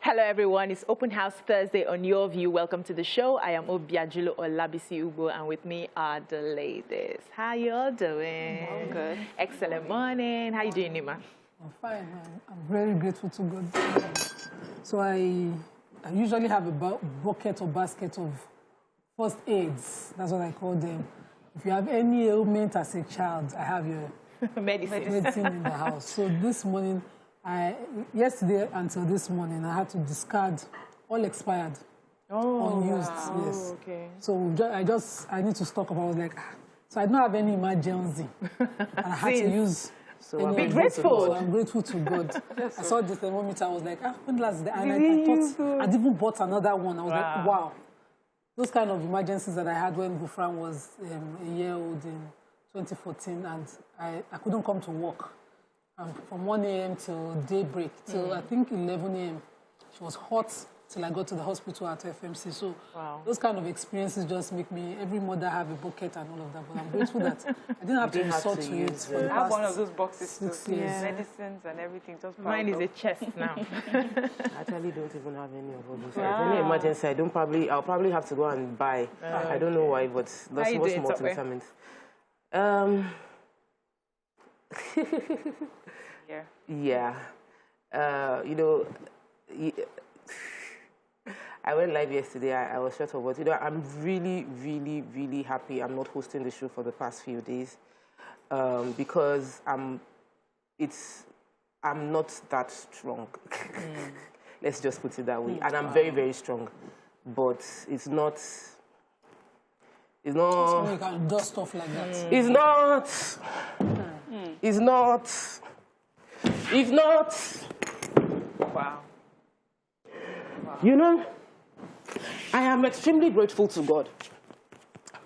Hello, everyone. It's Open House Thursday on Your View. Welcome to the show. I am Obiajulo Olabisi Ugo, and with me are the ladies. How you all doing? I'm good. Excellent morning. How you doing, Nima? I'm fine. I'm very grateful to God. So I usually have a bucket or basket of first aids. That's what I call them. If you have any ailment as a child, I have your medicine in the house. So this morning, yesterday until this morning, I had to discard all expired, unused. Wow. Yes. Okay. So I need to stock up. I was like, so I don't have any emergency, and I had to use. So be grateful. So I'm grateful to God. I saw the thermometer. I was like, when last day? And I thought I'd even bought another one. I was like, wow. Those kind of emergencies that I had when Gufran was a year old in 2014, and I couldn't come to work. From 1 a.m. till daybreak, till I think 11 a.m. She was hot till I got to the hospital at FMC. So those kind of experiences just make me, every mother have a bucket and all of that. But I'm grateful that I didn't have to resort to it for the past I have one of those boxes 6 years. Yeah. Medicines and everything. Just mine is a chest now. I actually don't even have any of all those. Any emergency, I'll probably have to go and buy. I don't know why, but that's what's more to determine. Yeah. You know, I went live yesterday. I was short of words. You know, I'm really, really, really happy I'm not hosting the show for the past few days because I'm not that strong. Let's just put it that way. And I'm very, very strong, but it's not. So you can dust off like that. It's not. It's not. It's not. Wow. You know, I am extremely grateful to God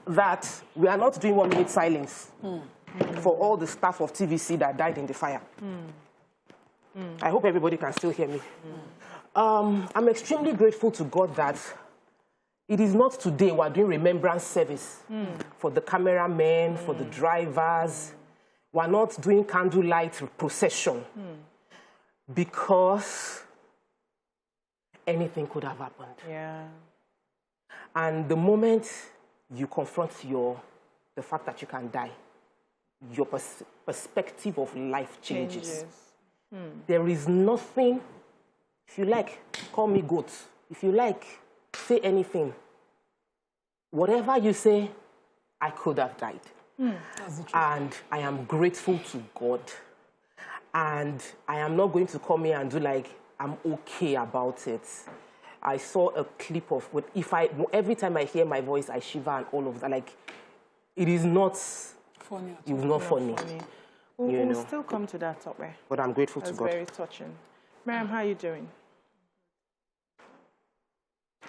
that we are not doing 1 minute silence for all the staff of TVC that died in the fire. I hope everybody can still hear me. I'm extremely grateful to God that it is not today we're doing remembrance service for the cameramen, for the drivers. We're not doing candlelight procession because anything could have happened. Yeah. And the moment you confront the fact that you can die, your perspective of life changes. There is nothing, if you like, call me goat. If you like, say anything. Whatever you say, I could have died. And I am grateful to God. And I am not going to come here and do like, I'm okay about it. I saw a clip of what every time I hear my voice, I shiver and all of that. Like, it is not funny. It was not funny. We'll still come to that, Tope. But I'm grateful to God. That's very touching. Miriam, how are you doing?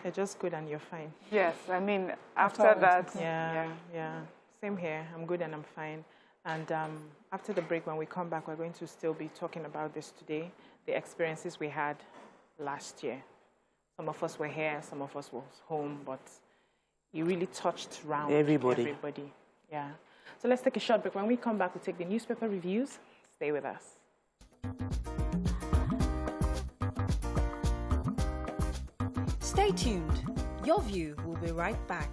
You're just good and you're fine. Yes, I mean, after that. Yeah. Same here. I'm good and I'm fine. And after the break, when we come back, we're going to still be talking about this today, the experiences we had last year. Some of us were here, some of us was home, but it really touched around everybody. Yeah. So let's take a short break. When we come back, we'll take the newspaper reviews. Stay with us. Stay tuned. Your View will be right back.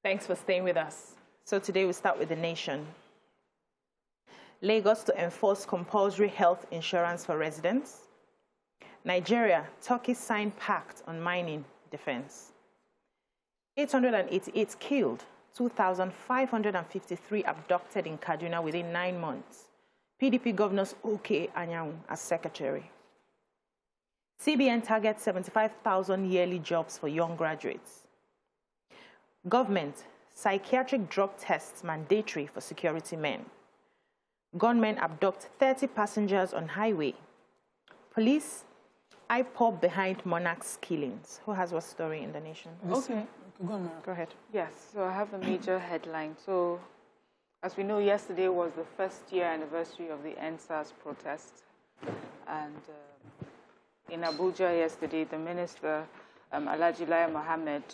Thanks for staying with us. So today we start with The Nation. Lagos to enforce compulsory health insurance for residents. Nigeria, Turkey signed pact on mining defense. 888 killed, 2,553 abducted in Kaduna within 9 months. PDP governors OK Anyanwu as secretary. CBN targets 75,000 yearly jobs for young graduates. Government, psychiatric drug tests mandatory for security men. Gunmen abduct 30 passengers on highway. Police, IPOB behind monarch's killings. Who has what story in The Nation? Okay. Go ahead. Yes, so I have a major headline. So, as we know, yesterday was the first year anniversary of the NSAS protest. And in Abuja yesterday, the minister, Alhaji Lai Mohammed,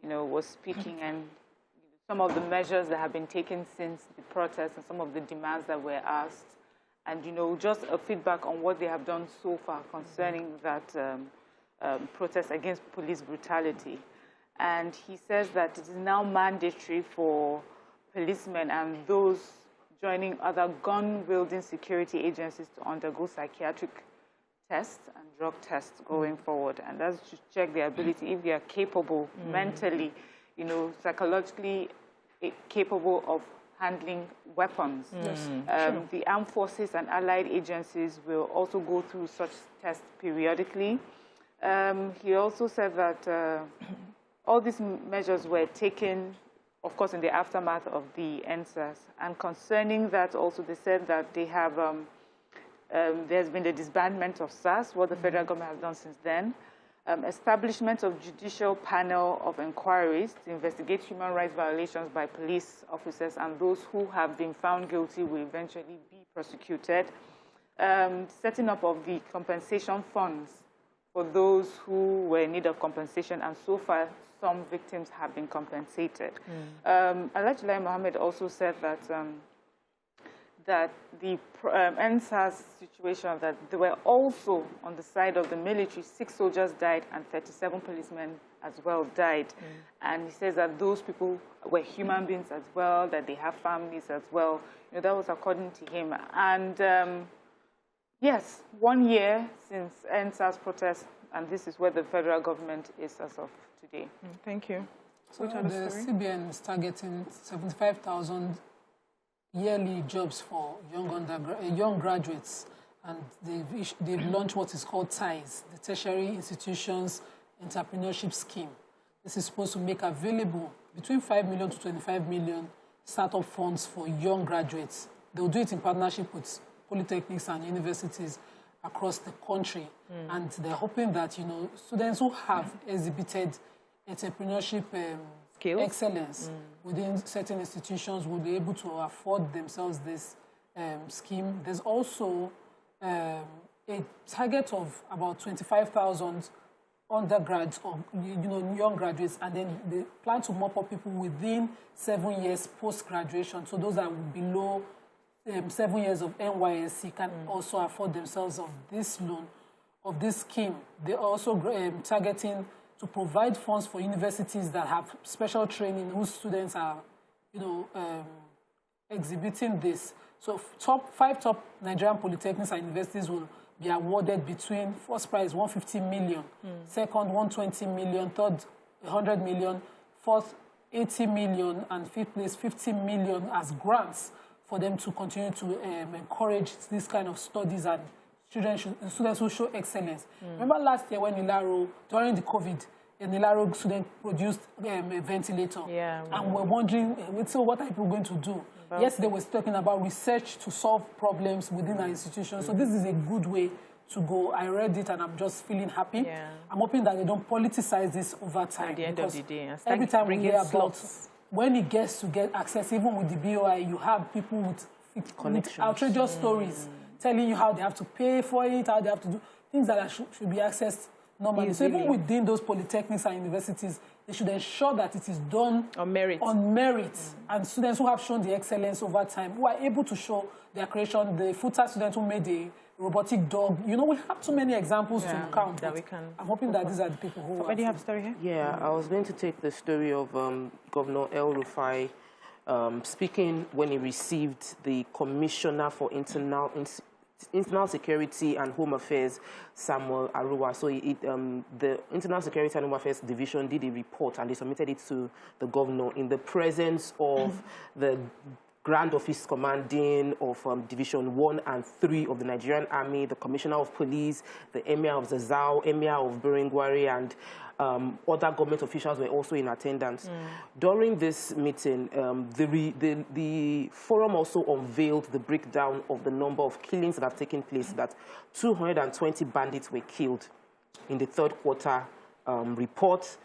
was speaking, and some of the measures that have been taken since the protest and some of the demands that were asked. and, you know, just a feedback on what they have done so far concerning that protest against police brutality. And he says that it is now mandatory for policemen and those joining other gun-wielding security agencies to undergo psychiatric tests and drug tests going forward. And that's to check their ability, if they are capable mentally, you know, psychologically capable of handling weapons. The armed forces and allied agencies will also go through such tests periodically. He also said that all these measures were taken, of course, in the aftermath of the NSAS. And concerning that also, they said that they have, there's been the disbandment of SARS, what the federal government has done since then, establishment of judicial panel of inquiries to investigate human rights violations by police officers, and those who have been found guilty will eventually be prosecuted, setting up of the compensation funds for those who were in need of compensation, and so far, some victims have been compensated. Alhaji Lai Mohammed also said that that the NSAS situation, that there were also, on the side of the military, 6 soldiers died and 37 policemen as well died. And he says that those people were human beings as well, that they have families as well. You know, that was according to him. And yes, 1 year since NSAS protest, and this is where the federal government is as of today. Thank you. So the CBN is targeting 75,000 yearly jobs for young graduates, and they've launched what is called TIES, the Tertiary Institutions Entrepreneurship Scheme. This is supposed to make available between 5 million to 25 million startup funds for young graduates. They'll do it in partnership with polytechnics and universities across the country, and they're hoping that, you know, students who have exhibited entrepreneurship excellence within certain institutions will be able to afford themselves this scheme. There's also a target of about 25,000 undergrads or, you know, young graduates, and then they plan to mop up people within 7 years post-graduation. So those that are below 7 years of NYSC can also afford themselves of this loan, of this scheme. They're also targeting to provide funds for universities that have special training whose students are, you know, exhibiting this. So 5 top Nigerian polytechnics and universities will be awarded between first prize 150 million, second 120 million, third 100 million, fourth 80 million, and fifth place 50 million as grants for them to continue to encourage this kind of studies and students who show excellence. Remember last year when Ilaro, during the COVID, an Ilaro student produced a ventilator. And we're wondering, so what are people going to do? Yesterday we were talking about research to solve problems within our institution. So this is a good way to go. I read it and I'm just feeling happy. I'm hoping that they don't politicize this over time. At the end of the day. Every time we hear about, when it gets to get access, even with the BOI, you have people with outrageous stories telling you how they have to pay for it, how they have to do things that should be accessed normally. Easily. So even within those polytechnics and universities, they should ensure that it is done on merit. And students who have shown the excellence over time, who are able to show their creation, the FUTA student who made the robotic dog. You know, we have too many examples to count. That we can. I'm hoping that these are the people who. Somebody have a story here? Yeah, I was going to take the story of Governor El Rufai speaking when he received the Commissioner for Internal Security and Home Affairs, Samuel Aruwa. So the Internal Security and Home Affairs Division did a report and they submitted it to the governor in the presence of the Grand Office Commanding of Division 1 and 3 of the Nigerian Army, the Commissioner of Police, the Emir of Zazzau, Emir of Biringwari, and other government officials were also in attendance. During this meeting, the forum also unveiled the breakdown of the number of killings that have taken place, that 220 bandits were killed in the third quarter report.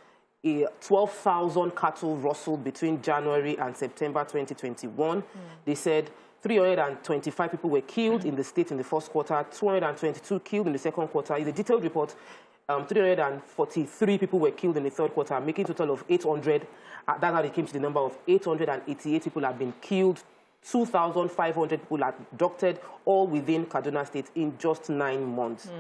12,000 cattle rustled between January and September 2021. They said 325 people were killed in the state in the first quarter, 222 killed in the second quarter. In the detailed report, 343 people were killed in the third quarter, making a total of 800. That's how they came to the number of 888 people have been killed 2,500 people abducted, all within Kaduna State in just 9 months.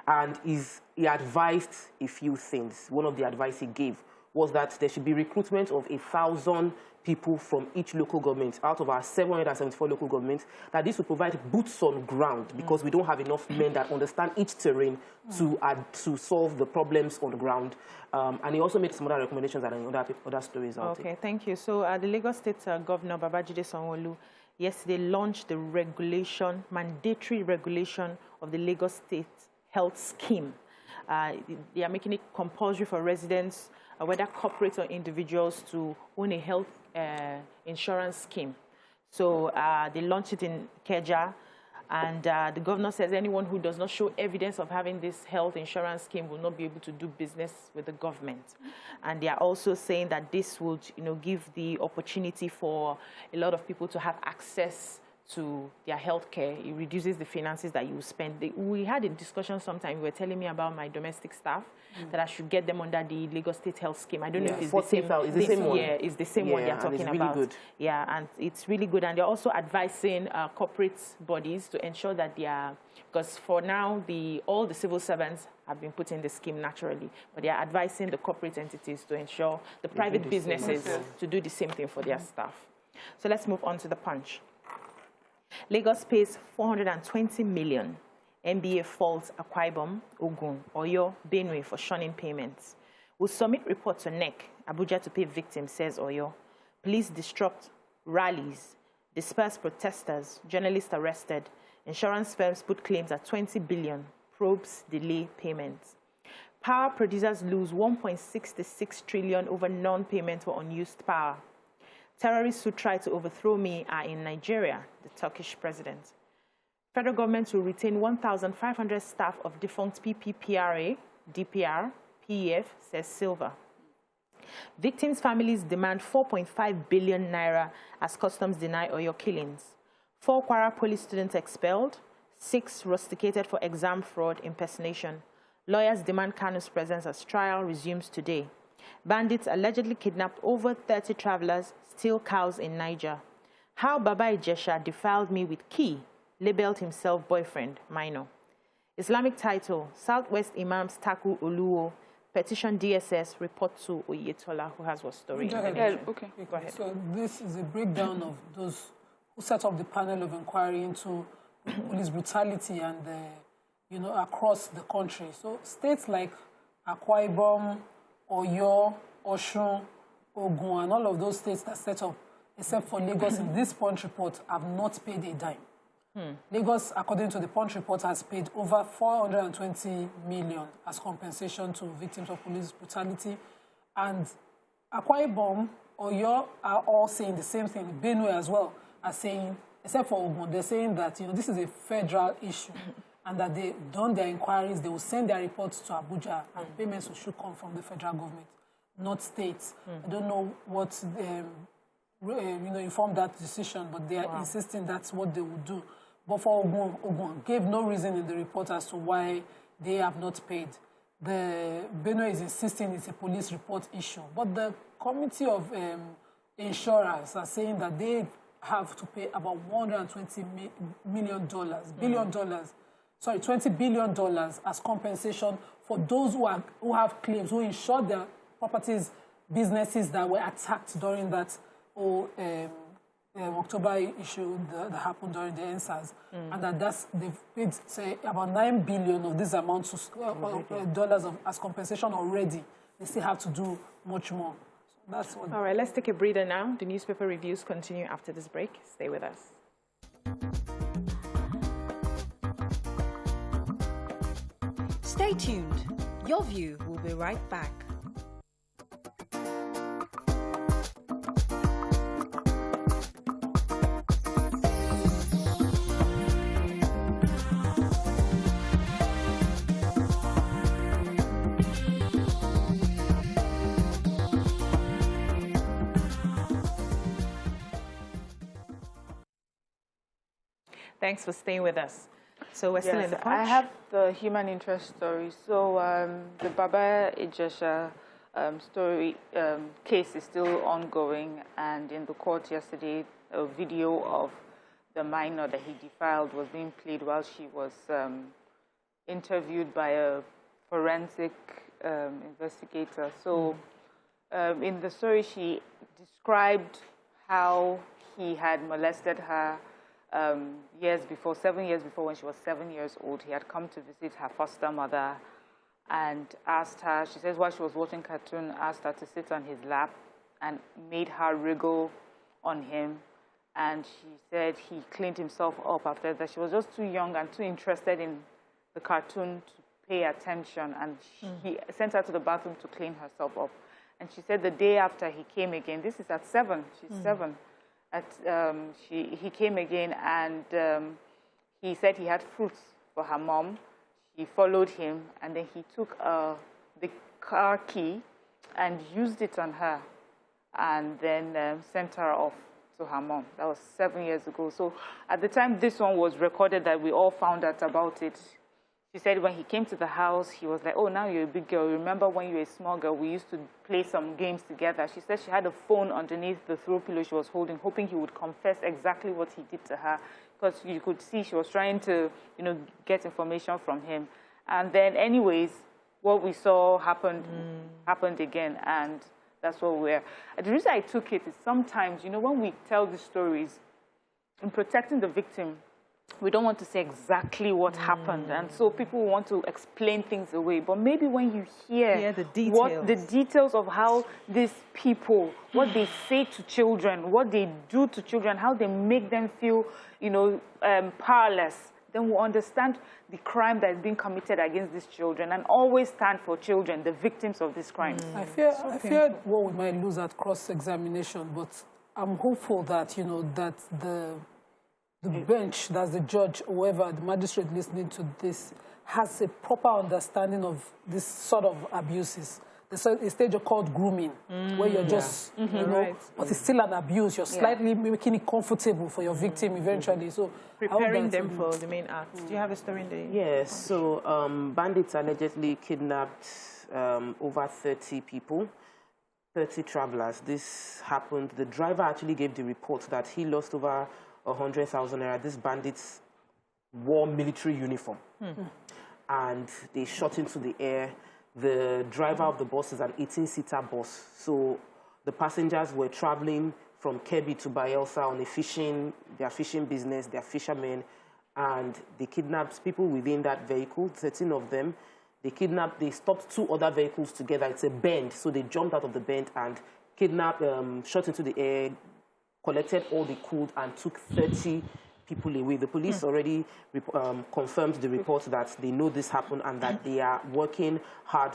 And he advised a few things. One of the advice he gave was that there should be recruitment of 1,000 people from each local government out of our 774 local governments, that this will provide boots on ground because we don't have enough men that understand each terrain to solve the problems on the ground. And he also made some other recommendations and other stories out. Okay, thank you. So the Lagos State Governor Babajide Sanwo-Olu yesterday launched the mandatory regulation of the Lagos State Health Scheme. They are making it compulsory for residents, whether corporate or individuals, to own a health insurance scheme. So they launched it in Ikeja, and the governor says anyone who does not show evidence of having this health insurance scheme will not be able to do business with the government. And they are also saying that this would, give the opportunity for a lot of people to have access to their health care. It reduces the finances that you spend. We had a discussion sometime. You were telling me about my domestic staff, that I should get them under the Lagos State Health Scheme. I don't know if it's the same one. Yeah, it's the same one they're talking about. Really good. Yeah, and it's really good. And they're also advising corporate bodies to ensure that they are, because for now, all the civil servants have been put in the scheme naturally, but they are advising the corporate entities to ensure the private businesses to do the same thing for their staff. So let's move on to the Punch. Lagos pays 420 million. NBA faults Akwa Ibom, Ogun, Oyo, Benue for shunning payments. Will submit report to NEC, Abuja to pay victims, says Oyo. Police disrupt rallies, disperse protesters, journalists arrested. Insurance firms put claims at 20 billion, probes delay payments. Power producers lose 1.66 trillion over non-payment for unused power. Terrorists who try to overthrow me are in Nigeria, the Turkish president. Federal government will retain 1,500 staff of defunct PPPRA, DPR, PEF, says Silva. Victims' families demand 4.5 billion naira as customs deny Oyo killings. 4 Kwara police students expelled, 6 rusticated for exam fraud impersonation. Lawyers demand Kanu's presence as trial resumes today. Bandits allegedly kidnapped over 30 travelers, steal cows in Niger. How Baba Ijesha defiled me with key, labeled himself boyfriend, minor. Islamic title, Southwest Imams tackle Oluwo, petition DSS, report to Oyetola, who has what story. Okay. Go ahead. So this is a breakdown of those who set up the panel of inquiry into police brutality and, across the country. So states like Akwa Ibom, Oyo, Osun, Ogun, and all of those states that set up, except for Lagos in this Punch report, have not paid a dime. Lagos, according to the Punch report, has paid over 420 million as compensation to victims of police brutality. And Akwa Ibom, Oyo are all saying the same thing. Benue as well are saying, except for Ogun, they're saying that this is a federal issue and that they've done their inquiries, they will send their reports to Abuja and payments should come from the federal government, not states. I don't know what informed that decision, but they are insisting that's what they will do. But for Ogun gave no reason in the report as to why they have not paid. The Benue is insisting it's a police report issue. But the committee of insurers are saying that they have to pay about $120 million, $20 billion as compensation for those who have claims, who insured their properties, businesses that were attacked during that October issue that happened during the NSAS, and they've paid, say, about $9 billion of this amount dollars as compensation already. They still have to do much more. So that's what. All right, let's take a breather now. The newspaper reviews continue after this break. Stay with us. Stay tuned. Your View will be right back. Thanks for staying with us. So we're still in the Punch. I have the human interest story. So the Baba Ijesha case is still ongoing, and in the court yesterday, a video of the minor that he defiled was being played while she was interviewed by a forensic investigator. So in the story, she described how he had molested her years before, 7 years before, when she was 7 years old. He had come to visit her foster mother and asked her, she says while she was watching cartoon, asked her to sit on his lap and made her wriggle on him. And she said he cleaned himself up after that. She was just too young and too interested in the cartoon to pay attention. And he sent her to the bathroom to clean herself up. And she said the day after he came again, this is at 7, she's 7. He came again, and he said he had fruits for her mom. He followed him, and then he took the car key and used it on her, and then sent her off to her mom. That was 7 years ago. So at the time this one was recorded, that we all found out about it, she said when he came to the house, he was like, oh, now you're a big girl. Remember when you were a small girl, we used to play some games together. She said she had a phone underneath the throw pillow she was holding, hoping he would confess exactly what he did to her, because you could see she was trying to, get information from him. And then anyways, what we saw happened again, and that's what we're... The reason I took it is sometimes, when we tell these stories, in protecting the victim, we don't want to say exactly what happened, and so people want to explain things away. But maybe when you hear the details of how these people, what they say to children, what they do to children, how they make them feel, powerless, then we'll understand the crime that is being committed against these children, and always stand for children, the victims of this crime. I fear what we might lose at cross-examination, but I'm hopeful that, that the bench, that's the judge, whoever, the magistrate listening to this, has a proper understanding of this sort of abuses. There's a stage called grooming, where you're just, but it's still an abuse. You're slightly making it comfortable for your victim eventually. So preparing them for the main act. Do you have a story in the... Yes, so bandits allegedly kidnapped over 30 people, 30 travelers. This happened. The driver actually gave the report that he lost over 100,000 naira. These bandits wore military uniform, and they shot into the air. The driver of the bus is an 18-seater bus, so the passengers were traveling from Kebbi to Bayelsa on their fishing business, their fishermen, and they kidnapped people within that vehicle, 13 of them. They stopped 2 other vehicles together. It's a bend, so they jumped out of the bend and kidnapped, shot into the air, collected all they could, and took 30 people away. The police already confirmed the report that they know this happened, and that they are working hard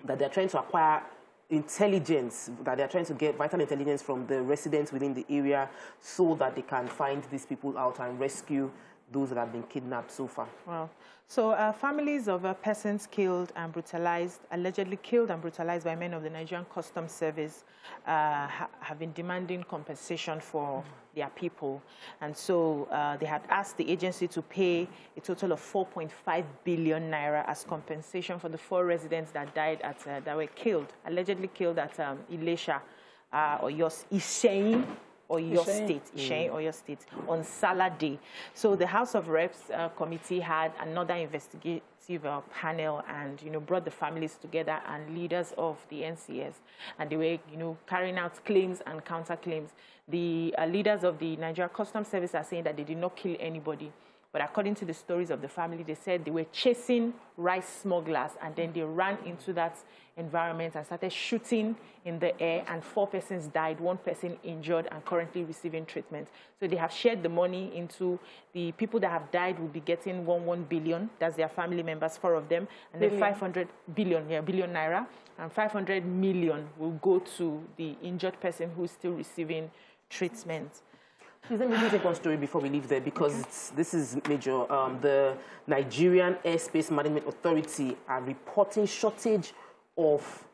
that they're trying to acquire intelligence, that they're trying to get vital intelligence from the residents within the area, so that they can find these people out and rescue those that have been kidnapped so far. Wow. So families of persons allegedly killed and brutalized by men of the Nigerian Customs Service have been demanding compensation for their people. And so they had asked the agency to pay a total of 4.5 billion naira as compensation for the 4 residents that died that were allegedly killed at Ilesha, or Isheyin, or your state, on Saturday. So the House of Reps committee had another investigative panel, and brought the families together and leaders of the NCS, and they were carrying out claims and counterclaims. The leaders of the Nigeria Customs Service are saying that they did not kill anybody, but according to the stories of the family, they said they were chasing rice smugglers, and then they ran into that environment and started shooting in the air, and 4 persons died, 1 person injured and currently receiving treatment. So they have shared the money into the people that have died will be getting 1 billion. That's their family members, 4 of them, and then 500 billion, billion naira, and 500 million will go to the injured person who is still receiving treatment. Please let me take one story before we leave there, because this is major. The Nigerian Airspace Management Authority are reporting shortage of,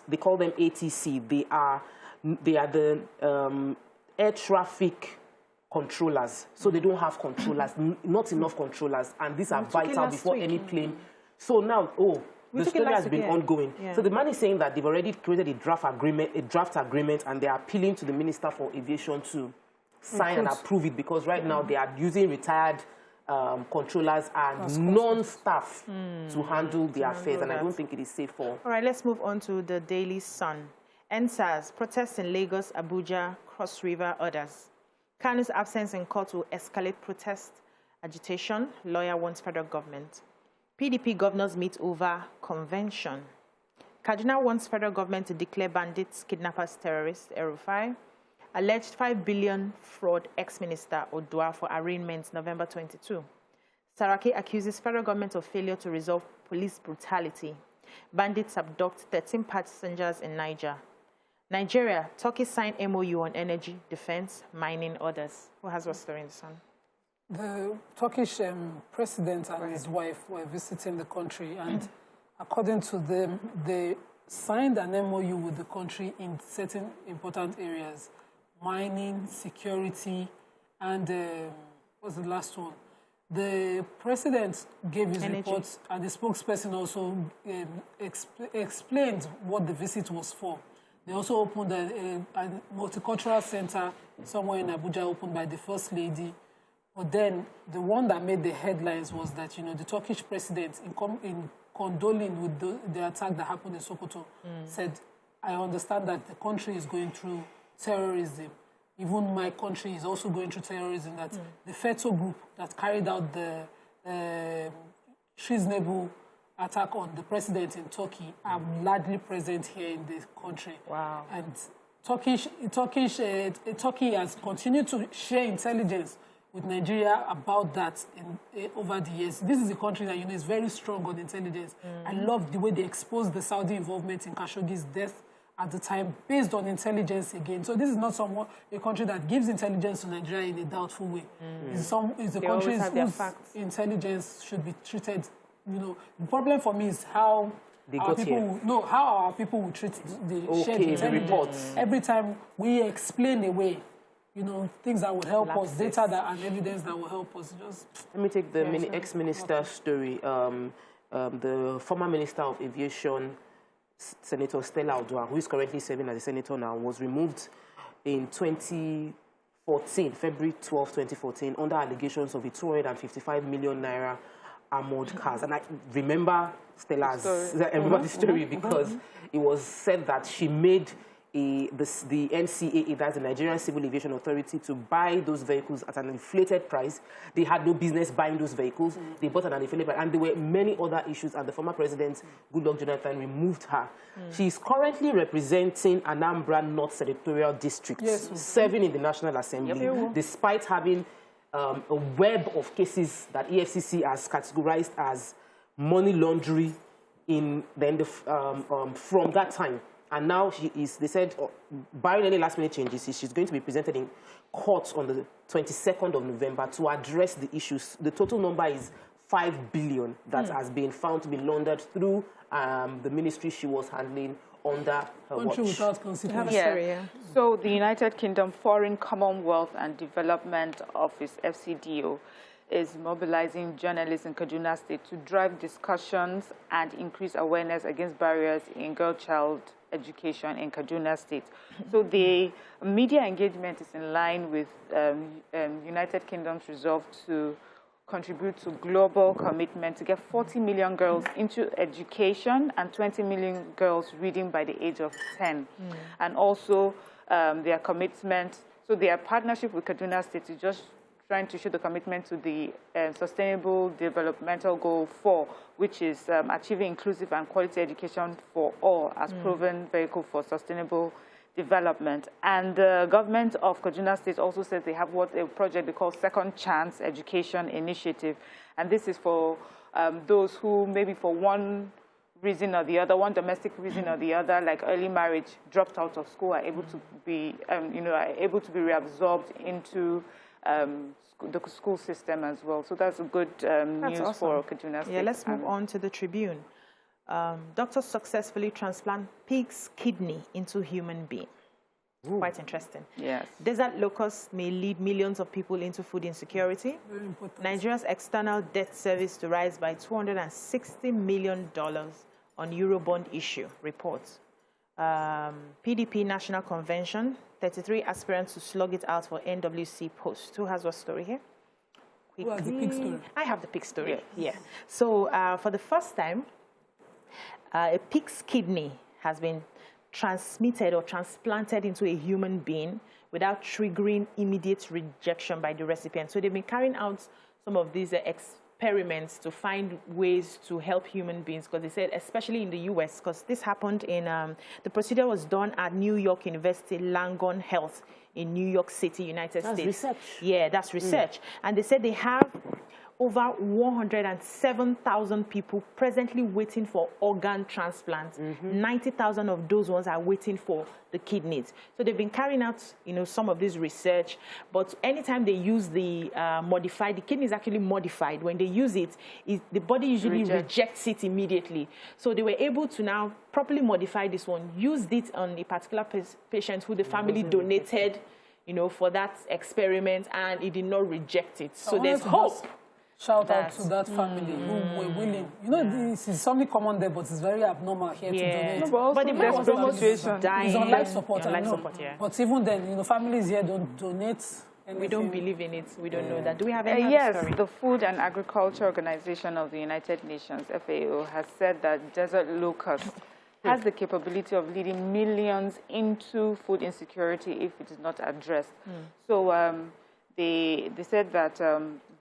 they call them ATC. They are the air traffic controllers. So they don't have controllers, not enough controllers, and these are vital before any plane. So now, The story has been ongoing. So the man is saying that they've already created a draft agreement, and they are appealing to the Minister for Aviation to sign and approve it, because right now they are using retired controllers and non-staff to handle the affairs, and I don't think it is safe for... All right, let's move on to the Daily Sun. NSAS, protests in Lagos, Abuja, Cross River, others. Kanu's absence in court will escalate protest, agitation. Lawyer wants federal government. PDP governors meet over convention. Kaduna wants federal government to declare bandits, kidnappers, terrorists. El-Rufai. Alleged 5 billion fraud ex-minister Odua for arraignment November 22. Saraki accuses federal government of failure to resolve police brutality. Bandits abduct 13 passengers in Niger. Nigeria, Turkey signed MOU on energy, defense, mining, others. Who has what story in the Sun? The Turkish president and his wife were visiting the country, and according to them, they signed an MOU with the country in certain important areas: mining, security, and what's the last one? The president gave his reports, and the spokesperson also explained what the visit was for. They also opened a multicultural center somewhere in Abuja, opened by the First Lady. But then the one that made the headlines was that, you know, the Turkish president, in condoling with the attack that happened in Sokoto, said, I understand that the country is going through terrorism. Even my country is also going through terrorism. That the FETO group that carried out the treasonable attack on the president in Turkey are largely present here in the country. Wow. And Turkey has continued to share intelligence with Nigeria about that over the years. This is a country that, you know, is very strong on intelligence. I love the way they exposed the Saudi involvement in Khashoggi's death at the time, based on intelligence again. So this is not a country that gives intelligence to Nigeria in a doubtful way. It's a country whose intelligence should be treated. You know, the problem for me is how our people will treat the shared intelligence. Reports. Every time we explain away, you know, things that will help us, data and evidence that will help us. Let me take the ex-minister's story. The former Minister of Aviation, Senator Stella Odua, who is currently serving as a senator now, was removed in 2014, February 12, 2014, under allegations of a 255 million naira armored cars. And I remember the story because it was said that she made the NCAA, that's the Nigerian Civil Aviation Authority, to buy those vehicles at an inflated price. They had no business buying those vehicles. They bought at an inflated price. And there were many other issues, and the former president, Goodluck Jonathan, removed her. She's currently representing Anambra North Senatorial District, serving in the National Assembly, despite having a web of cases that EFCC has categorized as money laundering from that time. And now they said, barring any last-minute changes, she's going to be presented in court on the 22nd of November to address the issues. The total number is 5 billion that has been found to be laundered through the ministry she was handling under her watch. Without consideration. So the United Kingdom Foreign, Commonwealth and Development Office, FCDO, is mobilizing journalists in Kaduna State to drive discussions and increase awareness against barriers in girl-child education in Kaduna State. So the media engagement is in line with United Kingdom's resolve to contribute to global commitment to get 40 million girls into education and 20 million girls reading by the age of 10. And also their commitment, so their partnership with Kaduna State is just trying to show the commitment to the Sustainable Developmental Goal 4, which is achieving inclusive and quality education for all as proven vehicle for sustainable development. And the government of Kaduna State also says they have a project they call Second Chance Education Initiative. And this is for those who maybe for one reason or the other, one domestic reason or the other, like early marriage, dropped out of school, are able to be, reabsorbed into the school system as well. So that's a good news for Kaduna State. Yeah, let's move on to the Tribune. Doctors successfully transplant pig's kidney into human being. Ooh. Quite interesting. Yes. Desert locusts may lead millions of people into food insecurity. Very important. Nigeria's external debt service to rise by $260 million on Eurobond issue reports. PDP National Convention, 33 aspirants to slug it out for NWC post. Who has what story here? Who has the pig story? I have the pig story, yeah. So for the first time, a pig's kidney has been transmitted or transplanted into a human being without triggering immediate rejection by the recipient. So they've been carrying out some of these experiments to find ways to help human beings, because they said, especially in the US, because this happened in, the procedure was done at New York University Langone Health in New York City, United States. That's research. Yeah, that's research. And they said they have over 107,000 people presently waiting for organ transplants. 90,000 of those ones are waiting for the kidneys. So they've been carrying out, some of this research. But anytime they use the the kidney is actually modified. When they use it, the body usually rejects it immediately. So they were able to now properly modify this one, used it on a particular patient who the family donated, for that experiment, and it did not reject it. So there's hope. Shout out to that family who were willing. This is something common there, but it's very abnormal here to donate. No, but the man was demonstration. It's on life support, life support, But even then, families here don't donate anything. We don't believe in it. We don't know that. Do we have any Yes, story? the Food and Agriculture Organization of the United Nations, FAO, has said that desert locust has the capability of leading millions into food insecurity if it is not addressed. So they said that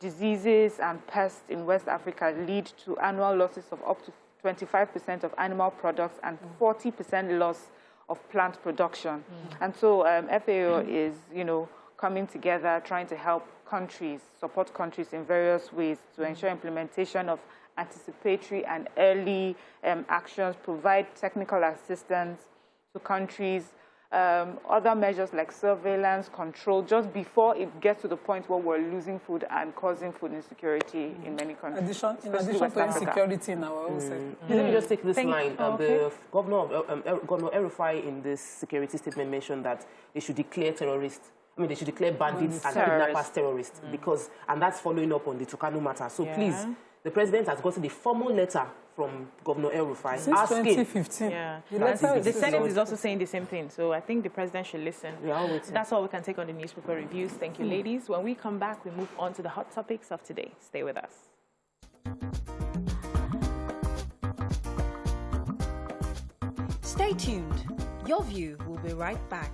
diseases and pests in West Africa lead to annual losses of up to 25% of animal products and 40% loss of plant production. And so FAO is, coming together, trying to help countries, support countries in various ways to ensure implementation of anticipatory and early actions, provide technical assistance to countries, other measures like surveillance, control, just before it gets to the point where we're losing food and causing food insecurity in many countries. In addition to insecurity in our own sector. Let me just take this line. The Governor El-Rufai in this security statement mentioned that they should declare terrorists. They should declare bandits and kidnappers terrorists, and that's following up on the Tukanu matter. So please, the president has gotten the formal letter from Governor El-Rufai since 2015. The Senate is also saying the same thing. So I think the president should listen. We are waiting. That's all we can take on the newspaper reviews. Thank you, ladies. When we come back, we move on to the hot topics of today. Stay with us. Stay tuned. Your View will be right back.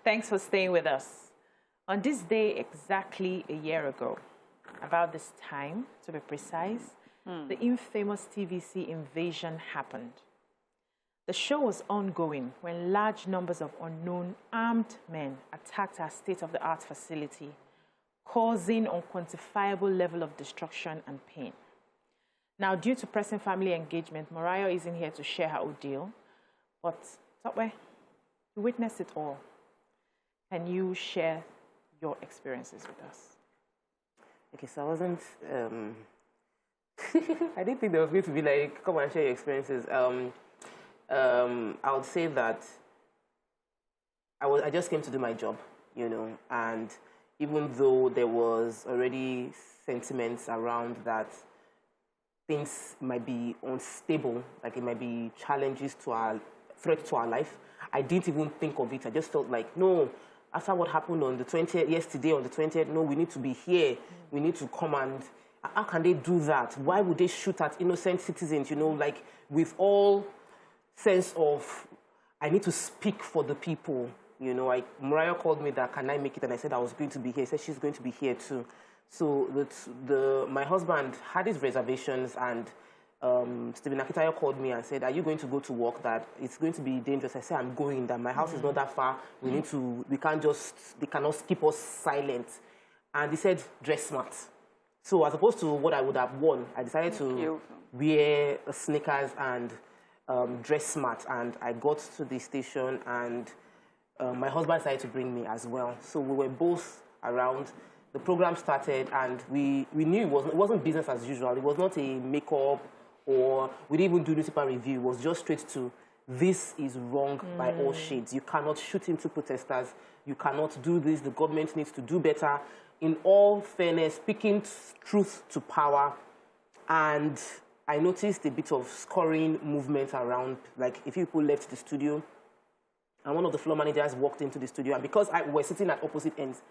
Thanks for staying with us. On this day exactly a year ago, about this time, to be precise, the infamous TVC invasion happened. The show was ongoing when large numbers of unknown armed men attacked our state-of-the-art facility, causing unquantifiable level of destruction and pain. Now, due to pressing family engagement, Morayo isn't here to share her ordeal, but Tope, you witnessed it all. Can you share your experiences with us? Okay, so I wasn't, I didn't think there was going to be like, come and share your experiences. I would say that I just came to do my job, and even though there was already sentiments around that things might be unstable, like it might be challenges to our, threat to our life, I didn't even think of it. I just felt like, no, after what happened on the 20th, yesterday on the 20th, no, we need to be here. We need to come and, how can they do that? Why would they shoot at innocent citizens, like with all sense of, I need to speak for the people, Morayo called me that, can I make it? And I said I was going to be here. He said she's going to be here too. So my husband had his reservations, and Stephen Akitayo called me and said, are you going to go to work? That it's going to be dangerous. I said, I'm going, that my house is not that far. We cannot keep us silent. And he said, dress smart. So as opposed to what I would have worn, I decided to wear sneakers and dress smart. And I got to the station, and my husband decided to bring me as well. So we were both around. The program started, and we knew it wasn't business as usual. It was not a makeup, or we didn't even do newspaper review. It was just straight to, this is wrong by all shades. You cannot shoot into protesters. You cannot do this. The government needs to do better. In all fairness, speaking truth to power. And I noticed a bit of scoring movement around, like a few people left the studio, and one of the floor managers walked into the studio, and because we were sitting at opposite ends,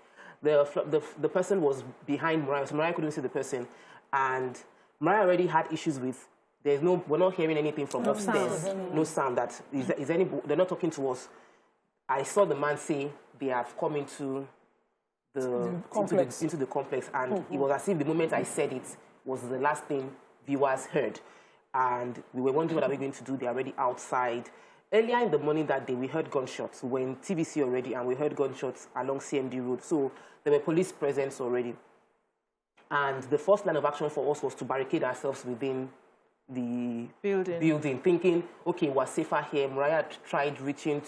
the person was behind Morayo, so Morayo couldn't see the person, and Morayo already had issues with, we're not hearing anything from upstairs, no sound, they're not talking to us. I saw the man say they have come into the complex, and it was as if the moment I said it was the last thing viewers heard. And we were wondering what are we going to do. They're already outside. Earlier in the morning that day, we heard gunshots. We were in TVC already, and we heard gunshots along CMD Road. So there were police presence already. And the first line of action for us was to barricade ourselves within the building, thinking, okay, we're safer here. Morayo tried reaching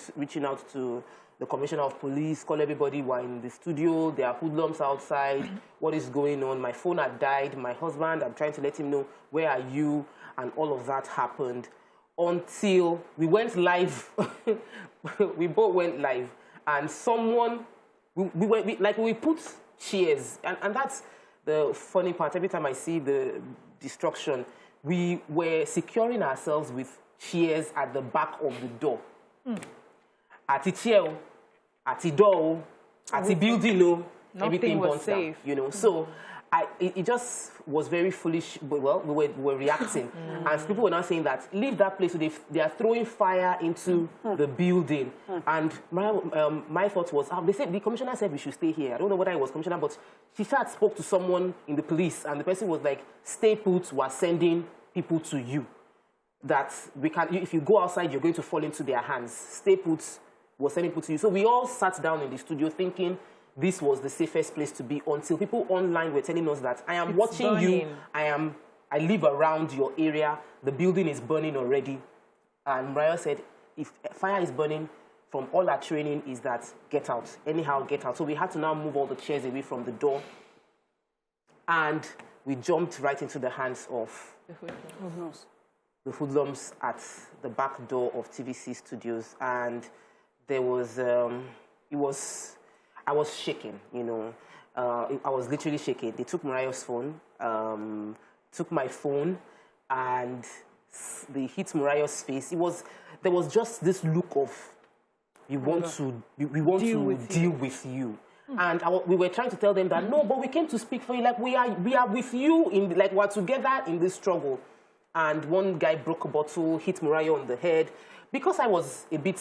out to the commissioner of police, call everybody, we're in the studio, there are hoodlums outside, what is going on? My phone had died, my husband, I'm trying to let him know, where are you? And all of that happened until we went live. We both went live, and someone, we put chairs, and that's the funny part. Every time I see the destruction, we were securing ourselves with chairs at the back of the door. At the chair, at the door, at the building, everything was safe. Down, you know. So it just was very foolish. But well, we were reacting, and people were now saying that leave that place. So they are throwing fire into the building. And my thought was, they said the commissioner said we should stay here. I don't know whether it was commissioner, but she had spoke to someone in the police, and the person was like, "Stay put. We're sending people to you. That we can. If you go outside, you're going to fall into their hands. Stay put." Was sending people to you. So we all sat down in the studio thinking this was the safest place to be, until people online were telling us that I am watching you, I live around your area, the building is burning already. And Morayo said, if fire is burning, from all our training is that get out, anyhow get out. So we had to now move all the chairs away from the door, and we jumped right into the hands of the hoodlums at the back door of TVC Studios. And there was, I was shaking, you know. I was literally shaking. They took Morayo's phone, took my phone, and they hit Morayo's face. There was just this look of, we want to deal with you. And we were trying to tell them that, no, but we came to speak for you. Like, we are with you, like, we're together in this struggle. And one guy broke a bottle, hit Morayo on the head. Because I was a bit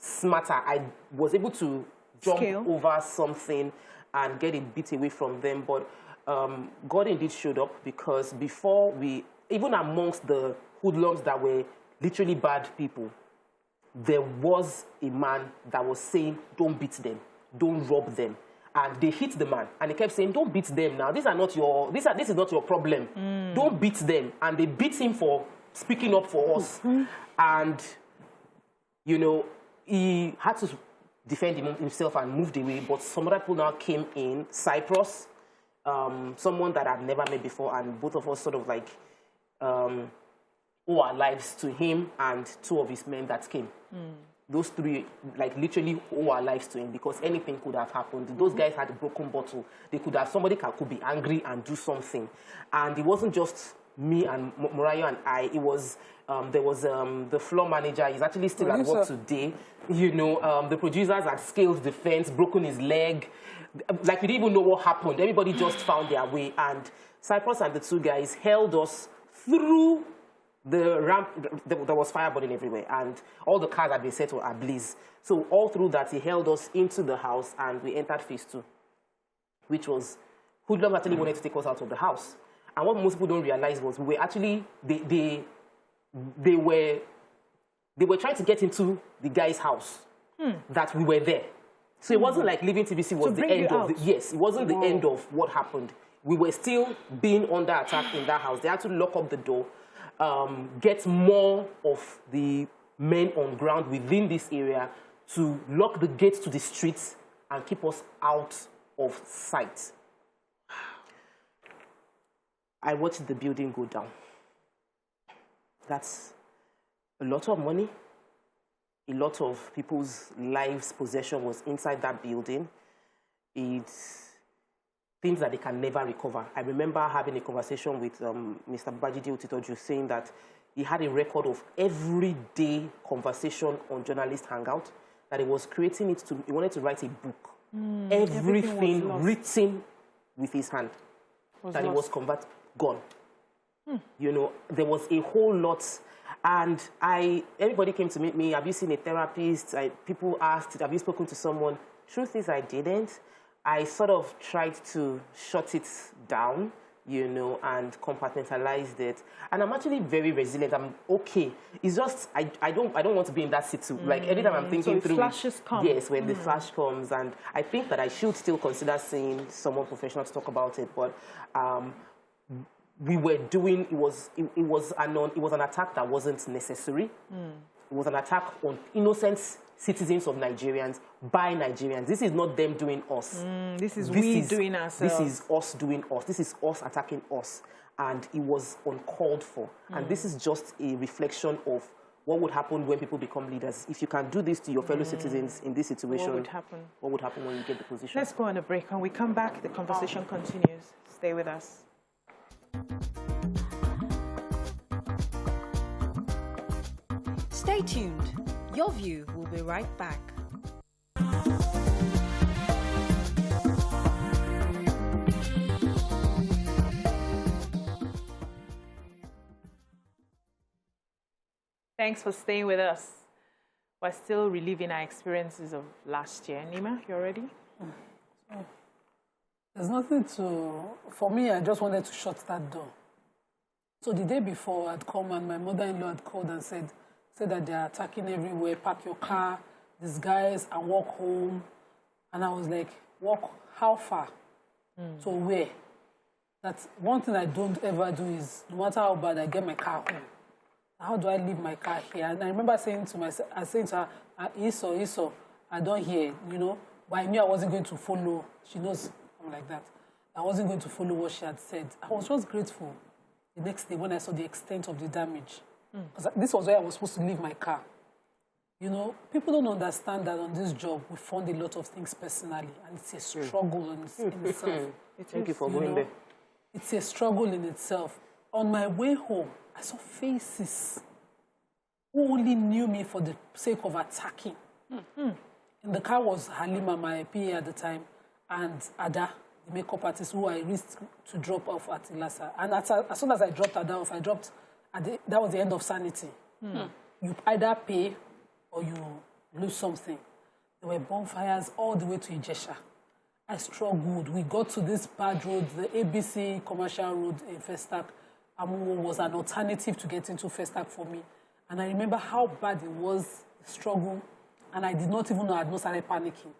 smarter, I was able to jump over something and get a bit away from them. But God indeed showed up, because before even amongst the hoodlums that were literally bad people, there was a man that was saying, don't beat them, don't rob them. And they hit the man, and they kept saying, don't beat them now. This is not your problem. Don't beat them. And they beat him for speaking up for us. And, you know, he had to defend himself and moved away. But some other people now came in, Cyprus, someone that I've never met before, and both of us sort of like owe our lives to him and two of his men that came. Those three, like, literally owe our lives to him, because anything could have happened. Those guys had a broken bottle. They could have, somebody could be angry and do something. And it wasn't just me and Morayo and I. It was, there was the floor manager. He's actually still at work today. You know, the producers had scaled the fence, broken his leg. Like, we didn't even know what happened. Everybody just found their way. And Cyprus and the two guys held us through the ramp. There was fire burning everywhere, and all the cars had been set ablaze. So all through that, he held us into the house, and we entered phase 2, which was, hoodlums actually wanted to take us out of the house. And what most people don't realize was, we were actually, they were trying to get into the guy's house, that we were there. So it wasn't like leaving TVC was the end of it wasn't the end of what happened. We were still being under attack in that house. They had to lock up the door, get more of the men on ground within this area to lock the gates to the streets and keep us out of sight. I watched the building go down. That's a lot of money. A lot of people's lives, possession was inside that building. It's things that they can never recover. I remember having a conversation with Mr. Babajide Otitoju saying that he had a record of everyday conversation on Journalist Hangout, that he was creating it he wanted to write a book. Everything written with his hand. That it was gone. You know, there was a whole lot. And everybody came to meet me. Have you seen a therapist? People asked, have you spoken to someone? Truth is, I didn't. I sort of tried to shut it down, you know, and compartmentalized it. And I'm actually very resilient. I'm okay. It's just, I don't want to be in that situation. Like, every time I'm thinking through... flashes come. Yes, when the flash comes. And I think that I should still consider seeing someone professional to talk about it. But we were doing, it was an attack that wasn't necessary. It was an attack on innocent citizens of Nigerians by Nigerians. This is not them doing us. This is we doing ourselves. This is us doing us. This is us attacking us. And it was uncalled for. And this is just a reflection of what would happen when people become leaders. If you can do this to your fellow citizens in this situation, what would happen? What would happen when you get the position? Let's go on a break. When we come back, the conversation continues. Stay with us. Stay tuned. Your View will be right back. Thanks for staying with us. We're still reliving our experiences of last year. Nima, you ready? There's nothing for me, I just wanted to shut that door. So the day before, I'd come and my mother-in-law had called and said that they're attacking everywhere, park your car, disguise, and walk home. And I was like, walk how far? So where? That's one thing I don't ever do is, no matter how bad, I get my car home. How do I leave my car here? And I remember saying to myself, Iso, I don't hear, you know. But I knew I wasn't going to follow. She knows I'm like that. I wasn't going to follow what she had said. I was just grateful the next day when I saw the extent of the damage. Because this was where I was supposed to leave my car. You know, people don't understand that on this job, we fund a lot of things personally. And it's a struggle in itself. Thank you for going there. It's a struggle in itself. On my way home, I saw faces who only knew me for the sake of attacking. In the car was Halima, my PA at the time, and Ada, the makeup artist who I risked to drop off at Ilasa. And as soon as I dropped Ada off, that was the end of sanity. You either pay or you lose something. There were bonfires all the way to Ijesha. I struggled. We got to this bad road, the ABC commercial road in Festac. Amuwo was an alternative to get into Festac for me. And I remember how bad it was, the struggle, and I did not even know I had not started panicking.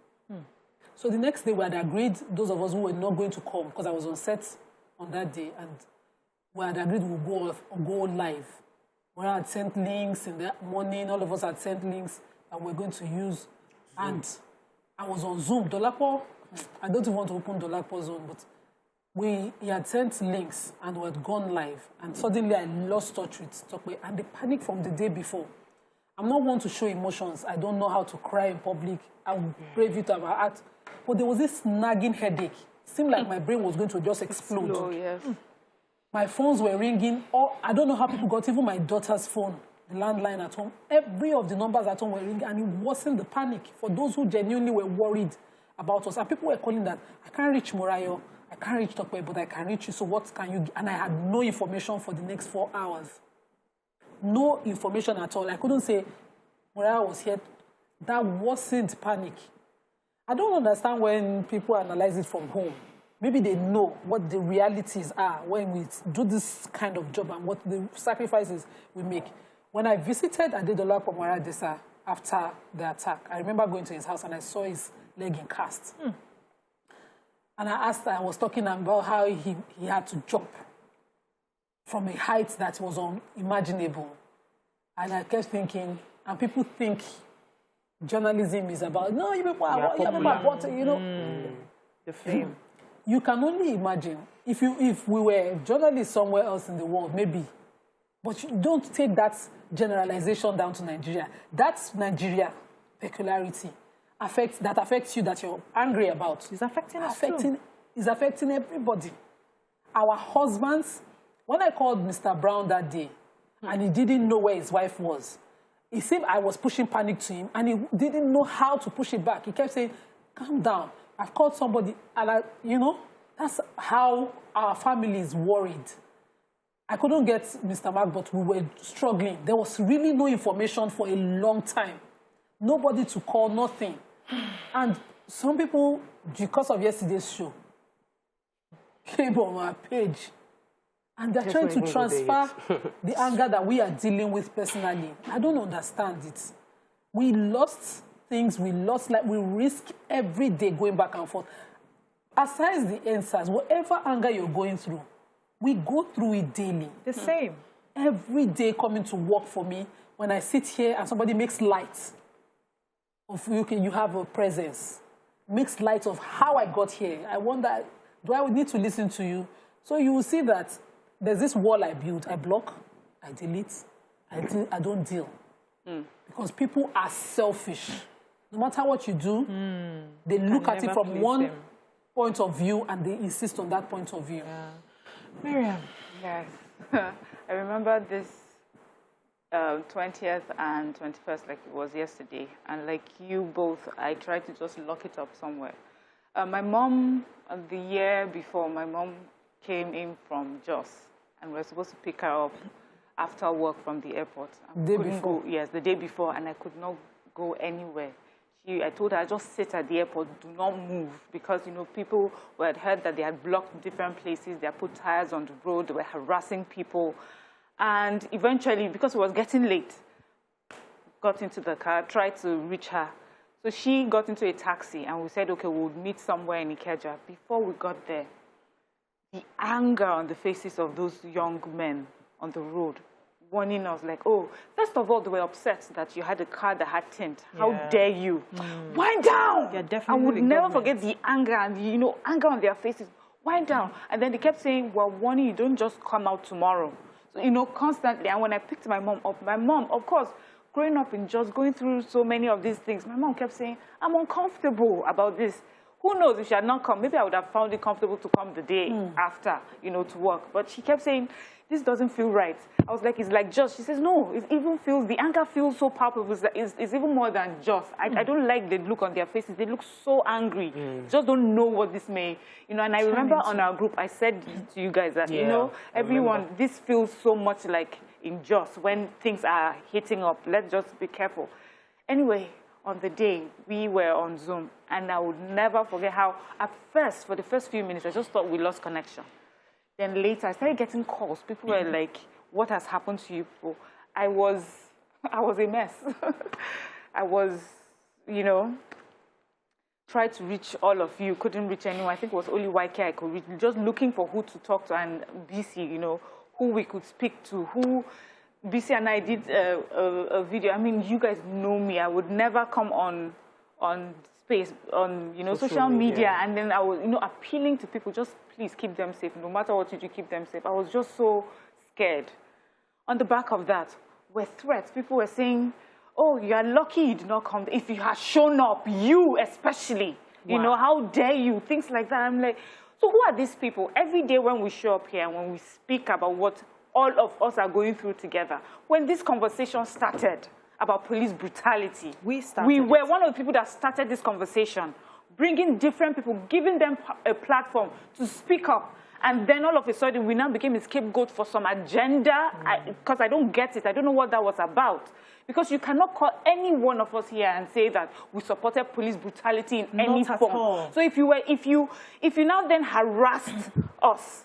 So the next day we had agreed, those of us who were not going to come, because I was on set on that day, and we had agreed we would go live. We had sent links in the morning, all of us had sent links that we're going to use. And I was on Zoom. Dolapo, I don't even want to open Dolapo's Zoom, but he had sent links and we had gone live. And suddenly I lost touch with Tope. And the panic from the day before. I'm not one to show emotions. I don't know how to cry in public. I would brave it to my heart. But there was this nagging headache. It seemed like my brain was going to just explode. Oh, yes. My phones were ringing. I don't know how people got even my daughter's phone, the landline at home. Every of the numbers at home were ringing, and it wasn't the panic for those who genuinely were worried about us. And people were calling that, I can't reach Morayo, I can't reach Tope, but I can reach you, so what can you... And I had no information for the next 4 hours. No information at all. I couldn't say, Morayo was here. That wasn't panic. I don't understand when people analyze it from home. Maybe they know what the realities are when we do this kind of job and what the sacrifices we make. When I visited Adedola Pomara Desa after the attack, I remember going to his house and I saw his leg in cast. And I was talking about how he had to jump from a height that was unimaginable. And I kept thinking, and people think journalism is about. No, you people are, you know. The fame. You can only imagine if we were journalists somewhere else in the world, maybe. But you don't take that generalization down to Nigeria. That's Nigeria peculiarity that affects you, that you're angry about. It's affecting us too. It's affecting everybody. Our husbands, when I called Mr. Brown that day, and he didn't know where his wife was, it seemed I was pushing panic to him, and he didn't know how to push it back. He kept saying, calm down. I've called somebody, and you know, that's how our family is worried. I couldn't get Mr. Mark, but we were struggling. There was really no information for a long time. Nobody to call, nothing. And some people, because of yesterday's show, came on our page. And they're trying to transfer the anger that we are dealing with personally. I don't understand it. We lost things, we risk every day going back and forth. Aside the answers, whatever anger you're going through, we go through it daily. The same. Every day coming to work for me, when I sit here and somebody makes light of you have a presence, makes light of how I got here. I wonder, do I need to listen to you? So you will see that there's this wall I build. I block, I delete, I don't deal. Because people are selfish. No matter what you do, they look at it from one point of view and they insist on that point of view. Yeah. Miriam. Yes. I remember this 20th and 21st, like it was yesterday. And like you both, I tried to just lock it up somewhere. My mom, the year before, my mom came in from Jos. And we were supposed to pick her up after work from the airport. The day before? Yes, the day before. And I could not go anywhere. I told her, just sit at the airport, do not move. Because, you know, people had heard that they had blocked different places. They had put tires on the road. They were harassing people. And eventually, because it was getting late, got into the car, tried to reach her. So she got into a taxi, and we said, okay, we'll meet somewhere in Ikeja. Before we got there, the anger on the faces of those young men on the road, warning us, like, oh, first of all, they were upset that you had a car that had tint. How dare you? Wind down! Yeah, definitely. I would never forget the anger and, you know, anger on their faces. Wind down. And then they kept saying, we're warning you, don't just come out tomorrow. So, you know, constantly. And when I picked my mom up, of course, growing up in just going through so many of these things, my mom kept saying, I'm uncomfortable about this. Who knows, if she had not come, maybe I would have found it comfortable to come the day after, you know, to work. But she kept saying, this doesn't feel right. I was like, it's like just. She says, no, it even feels, the anger feels so palpable. It's even more than just. I don't like the look on their faces. They look so angry. Just don't know what this may, you know. And I remember on our group, I said to you guys that, you know, everyone, this feels so much like in Jos when things are heating up. Let's just be careful. Anyway, on the day, we were on Zoom, and I would never forget how, at first, for the first few minutes, I just thought we lost connection. Then later, I started getting calls. People were like, what has happened to you people? I was a mess. I was, you know, tried to reach all of you, couldn't reach anyone. I think it was only YK I could reach, just looking for who to talk to, and BC, you know, who we could speak to, who... BC and I did a video. I mean, you guys know me. I would never come on space, on, you know, social media, and then I was, you know, appealing to people, just please keep them safe. No matter what you do, keep them safe. I was just so scared. On the back of that were threats. People were saying, oh, you are lucky you did not come. If you had shown up, you especially, you know, how dare you? Things like that. I'm like, so who are these people? Every day when we show up here and when we speak about what all of us are going through together. When this conversation started about police brutality, we were one of the people that started this conversation, bringing different people, giving them a platform to speak up. And then all of a sudden, we now became a scapegoat for some agenda, because I don't get it. I don't know what that was about. Because you cannot call any one of us here and say that we supported police brutality in any form. So if you now then harassed us,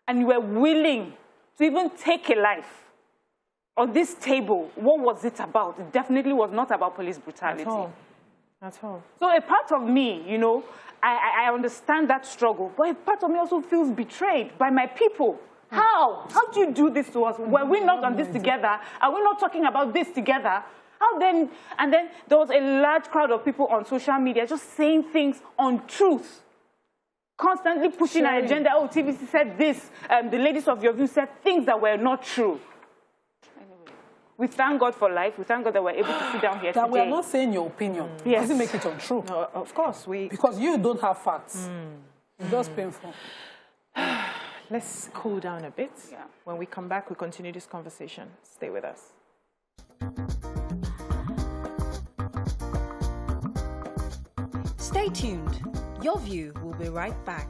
and you were willing to even take a life on this table, what was it about? It definitely was not about police brutality. At all. So a part of me, you know, I understand that struggle, but a part of me also feels betrayed by my people. How? How do you do this to us? Were we not on this together? Are we not talking about this together? How then? And then there was a large crowd of people on social media just saying things on truth, constantly pushing an agenda. Oh, TVC said this. The ladies of your view said things that were not true. Anyway, we thank God for life. We thank God that we're able to sit down here that today. we are not saying your opinion. Yes. Doesn't make it untrue. No, of course, because you don't have facts. It's just painful. Let's cool down a bit. Yeah. When we come back, we continue this conversation. Stay with us. Stay tuned. Your View will be right back.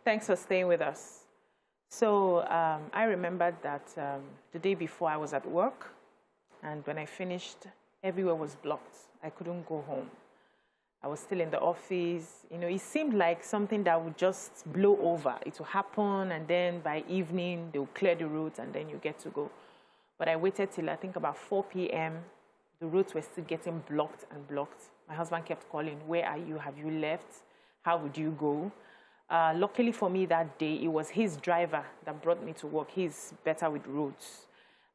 Thanks for staying with us. So I remembered that the day before I was at work, and when I finished, everywhere was blocked. I couldn't go home. I was still in the office. You know, it seemed like something that would just blow over. It will happen, and then by evening, they will clear the roads, and then you get to go. But I waited till I think about 4 p.m. The roads were still getting blocked and blocked. My husband kept calling, "Where are you? Have you left? How would you go?" Luckily for me that day, it was his driver that brought me to work. He's better with roads.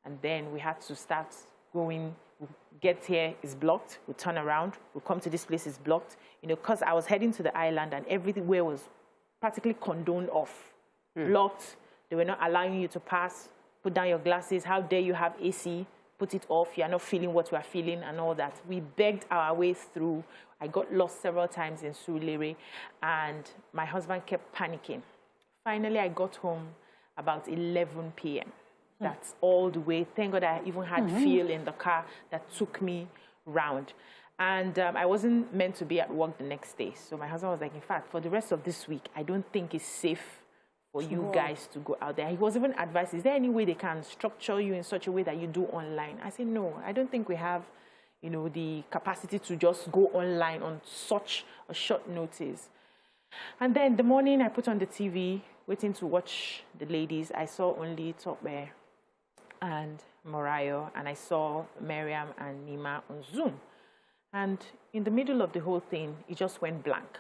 And then we had to start going. We'll get here, it's blocked. We'll turn around. We'll come to this place, it's blocked. You know, because I was heading to the island and everywhere was practically condoned off. Blocked. They were not allowing you to pass. Put down your glasses. How dare you have AC? Put it off. You're not feeling what you are feeling and all that. We begged our way through. I got lost several times in Surulere, and my husband kept panicking. Finally, I got home about 11 p.m. That's all the way. Thank God I even had fuel in the car that took me round. And I wasn't meant to be at work the next day. So my husband was like, in fact, for the rest of this week, I don't think it's safe for you guys to go out there. He was even advised, is there any way they can structure you in such a way that you do online? I said, no, I don't think we have, you know, the capacity to just go online on such a short notice. And then the morning I put on the TV, waiting to watch the ladies, I saw only Tope and Morayo, and I saw Miriam and Nima on Zoom. And in the middle of the whole thing, it just went blank.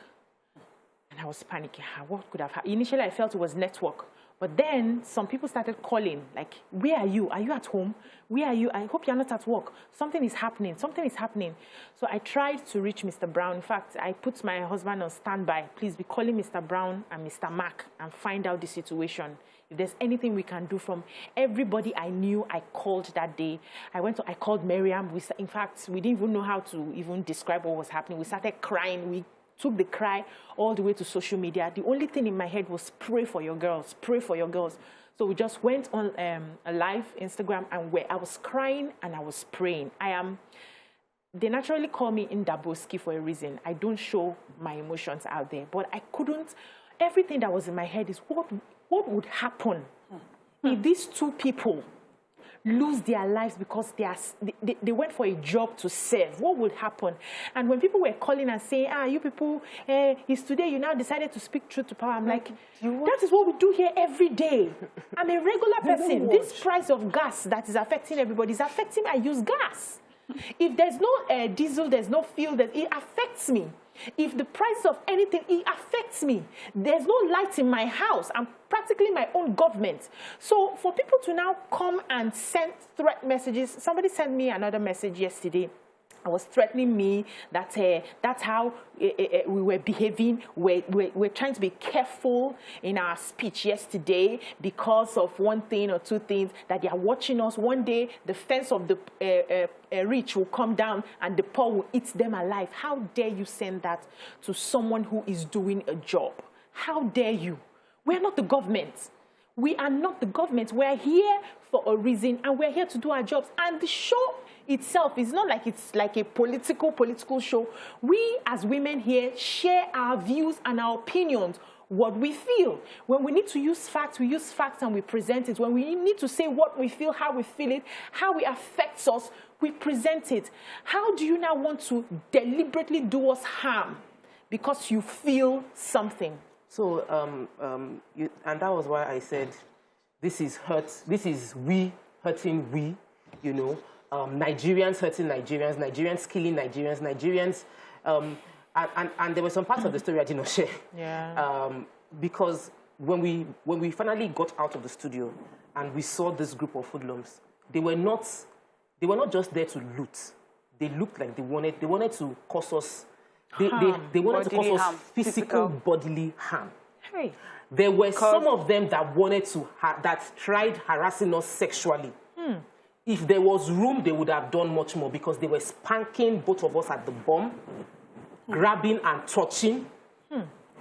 And I was panicking. What could have happened? Initially, I felt it was network. But then some people started calling, like, where are you? Are you at home? Where are you? I hope you're not at work. Something is happening. Something is happening. So I tried to reach Mr. Brown. In fact, I put my husband on standby. Please be calling Mr. Brown and Mr. Mack and find out the situation. If there's anything we can do. From everybody I knew, I called that day. I called Miriam. In fact, we didn't even know how to even describe what was happening. We started crying. We took the cry all the way to social media. The only thing in my head was pray for your girls, pray for your girls. So we just went on a live Instagram, and where I was crying and I was praying. They naturally call me Ndaboski for a reason. I don't show my emotions out there, but I couldn't. Everything that was in my head is what would happen if these two people lose their lives because they went for a job to serve? What would happen? And when people were calling and saying, you people, it's today you now decided to speak truth to power, I'm like, that is what we do here every day. I'm a regular person. This price of gas that is affecting everybody is affecting me. I use gas. If there's no diesel, there's no fuel, it affects me. If the price of anything, it affects me. There's no light in my house. I'm practically my own government. So for people to now come and send threat messages, somebody sent me another message yesterday. I was threatening me that that's how we were behaving. We're trying to be careful in our speech yesterday because of one thing or two things, that they are watching us. One day, the fence of the rich will come down and the poor will eat them alive. How dare you send that to someone who is doing a job? How dare you? We are not the government. We are not the government. We're here for a reason, and we're here to do our jobs. And the show itself is not like it's like a political show. We as women here share our views and our opinions, what we feel. When we need to use facts, we use facts and we present it. When we need to say what we feel, how we feel it, how it affects us, we present it. How do you now want to deliberately do us harm because you feel something? So, and that was why I said, this is we hurting we, you know, Nigerians hurting Nigerians, Nigerians killing Nigerians, Nigerians And there were some parts of the story I did not share. Yeah. Because when we finally got out of the studio and we saw this group of hoodlums, they were not just there to loot. They looked like they wanted to cause us they wanted to cause us physical bodily harm. Hey. There were some of them that wanted to that tried harassing us sexually. If there was room, they would have done much more because they were spanking both of us at the bum, grabbing and touching.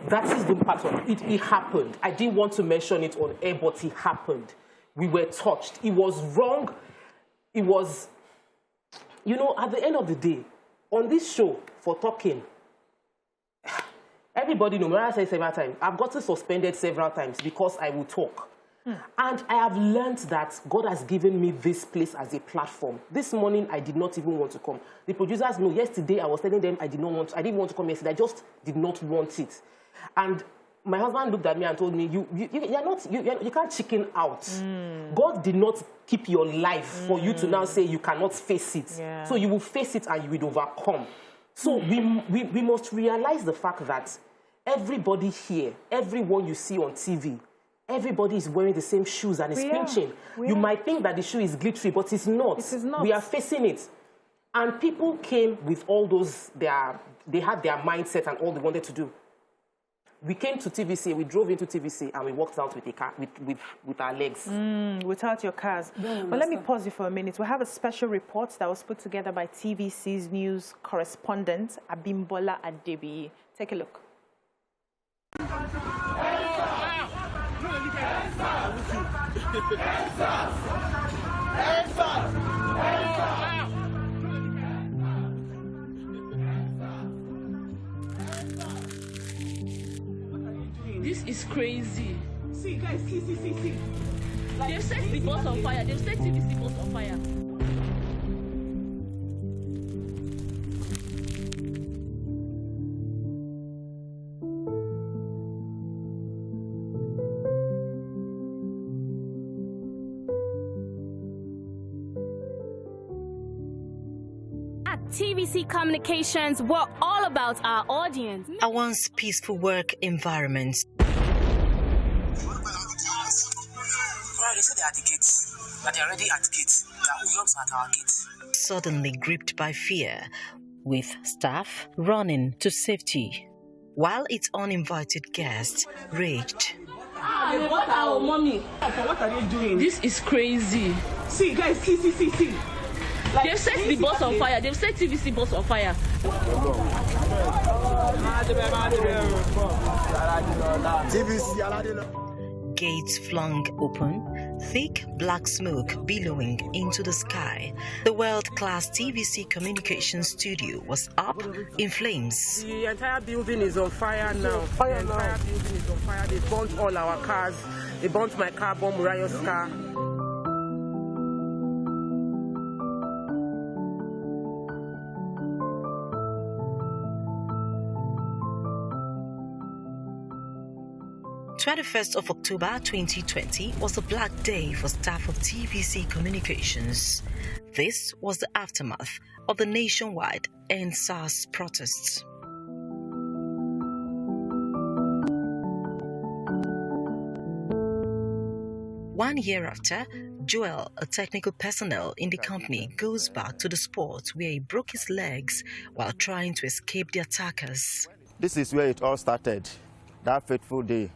That is the part of it. It happened. I didn't want to mention it on air, but it happened. We were touched. It was wrong. It was, at the end of the day, on this show, for talking, everybody, no matter I say several times, I've gotten suspended several times because I will talk. And I have learned that God has given me this place as a platform. This morning, I did not even want to come. The producers know, yesterday, I was telling them I didn't want to come yesterday. I just did not want it. And my husband looked at me and told me, you can't chicken out. God did not keep your life for you to now say you cannot face it. Yeah. So you will face it and you will overcome. So we must realize the fact that everybody here, everyone you see on TV, everybody is wearing the same shoes and is pinching. You might think that the shoe is glittery, but it's not. It is not. We are facing it. And people came with all those, they had their mindset and all they wanted to do. We came to TVC, we drove into TVC, and we walked out with a car, with our legs. Without your cars. But let me pause you for a minute. We have a special report that was put together by TVC's news correspondent, Abimbola Adebi. Take a look. This is crazy. See, guys, see. Like, they've set the bus on fire. They've set TVC bus on fire. At TVC Communications, we're all about our audience. A once peaceful work environment. They say they are at the gates, that they are already at gates, that hoodlums at our gates. Suddenly gripped by fear, with staff running to safety, while its uninvited guests raged. They bought our money. What are they doing? This is crazy. See, guys, see. Like, they've set the bus on fire. They've set TVC bus on fire. Gates flung open, thick black smoke billowing into the sky. The world-class TVC communications studio was up in flames. The entire building is on fire now. The entire building is on fire. They burnt all our cars. They burnt my car, burnt Morayo's car. The 21st of October 2020 was a black day for staff of TVC Communications. This was the aftermath of the nationwide EndSARS protests. One year after, Joel, a technical personnel in the company, goes back to the spot where he broke his legs while trying to escape the attackers. This is where it all started, that fateful day.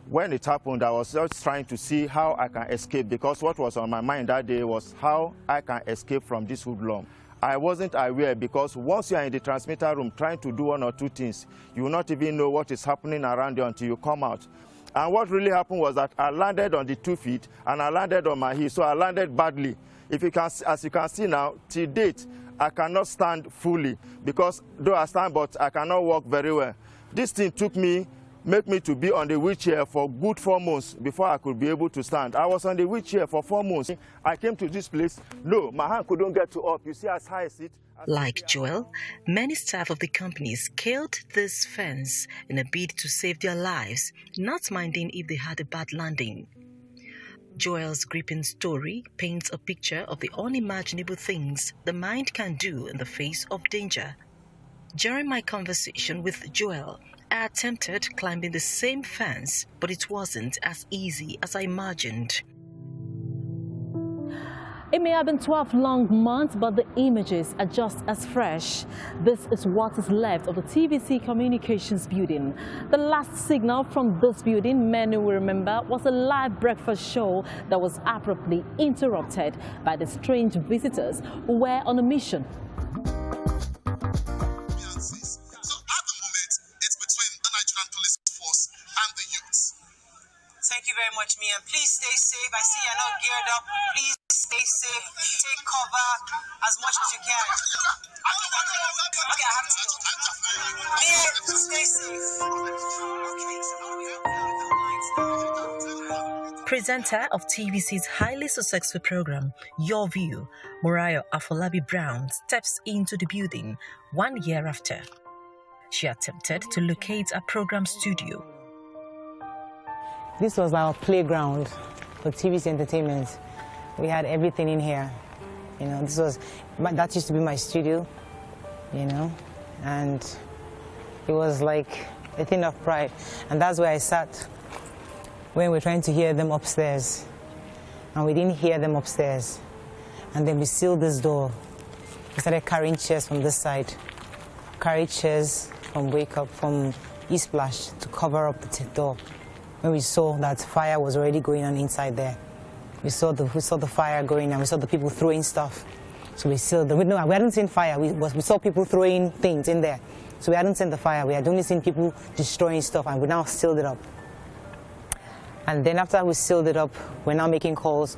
When it happened, I was just trying to see how I can escape, because what was on my mind that day was how I can escape from this hoodlum. I wasn't aware, because once you are in the transmitter room trying to do one or two things, you will not even know what is happening around you until you come out. And what really happened was that I landed on the 2 feet and I landed on my heel, so I landed badly. If you can, as you can see now, till date, I cannot stand fully, because though I stand, but I cannot walk very well. This thing made me to be on the wheelchair for good 4 months before I could be able to stand. I was on the wheelchair for 4 months. I came to this place. No, my hand couldn't get to up. You see as high as it. Like Joel, many staff of the company scaled this fence in a bid to save their lives, not minding if they had a bad landing. Joel's gripping story paints a picture of the unimaginable things the mind can do in the face of danger. During my conversation with Joel, I attempted climbing the same fence, but it wasn't as easy as I imagined. It may have been 12 long months, but the images are just as fresh. This is what is left of the TVC Communications building. The last signal from this building, many will remember, was a live breakfast show that was abruptly interrupted by the strange visitors who were on a mission. Thank you very much, Mia. Please stay safe. I see you're not geared up. Please stay safe. Take cover as much as you can. Okay, I have to go. Mia, stay safe. Presenter of TVC's highly successful program, Your View, Morayo Afolabi Brown, steps into the building 1 year after. She attempted to locate a program studio. This was our playground for TVC Entertainment. We had everything in here. You know, that used to be my studio, you know, and it was like a thing of pride. And that's where I sat when we were trying to hear them upstairs. And we didn't hear them upstairs. And then we sealed this door. We started carrying chairs from this side, carried chairs from Wake Up, from East Splash to cover up the door. When we saw that fire was already going on inside there. We saw the fire going and we saw the people throwing stuff. So we sealed the window. We hadn't seen fire. We saw people throwing things in there. So we hadn't seen the fire. We had only seen people destroying stuff, and we now sealed it up. And then after we sealed it up, we're now making calls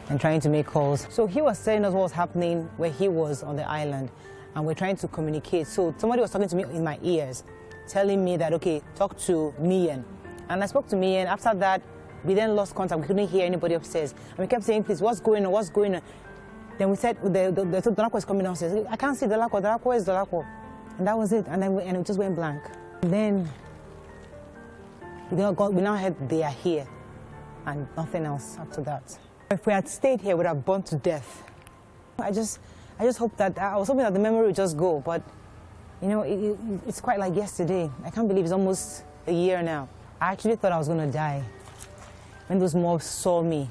and trying to make calls. So he was telling us what was happening where he was on the island, and we're trying to communicate. So somebody was talking to me in my ears, telling me that, okay, talk to Mian. And I spoke to Mian. After that, we then lost contact. We couldn't hear anybody upstairs. And we kept saying, please, what's going on? What's going on? Then we said, the Dolakwa is coming downstairs. I can't see Dolakwa. Dolakwa is Dolakwa. And that was it. And then it just went blank. And then we now heard they are here. And nothing else after that. If we had stayed here, we would have burned to death. I just hope that, I was hoping that the memory would just go. But, you know, it's quite like yesterday. I can't believe it's almost a year now. I actually thought I was going to die. When those mobs saw me,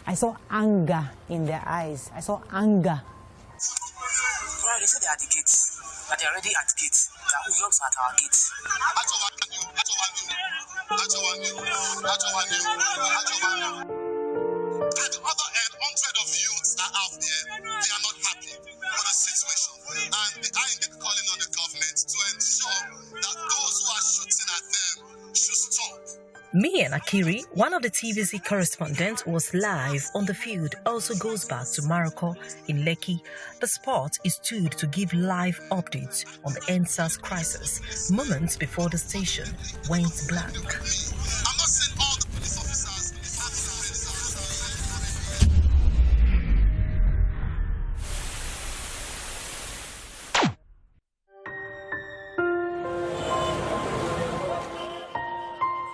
I saw anger in their eyes. I saw anger. Well, they said they are at the gates. But they're already at the gates. There are Uyons at our gates. At the other end, 100 of youths are out there. They are not happy with the situation. And they are indeed calling on the government to ensure that those who are shooting at them should stop. Mian Akiri, one of the TVC correspondents, was live on the field, also goes back to Morocco in Lekki. The spot is stood to give live updates on the NSAS crisis, moments before the station went blank. I'm not saying all the police officers.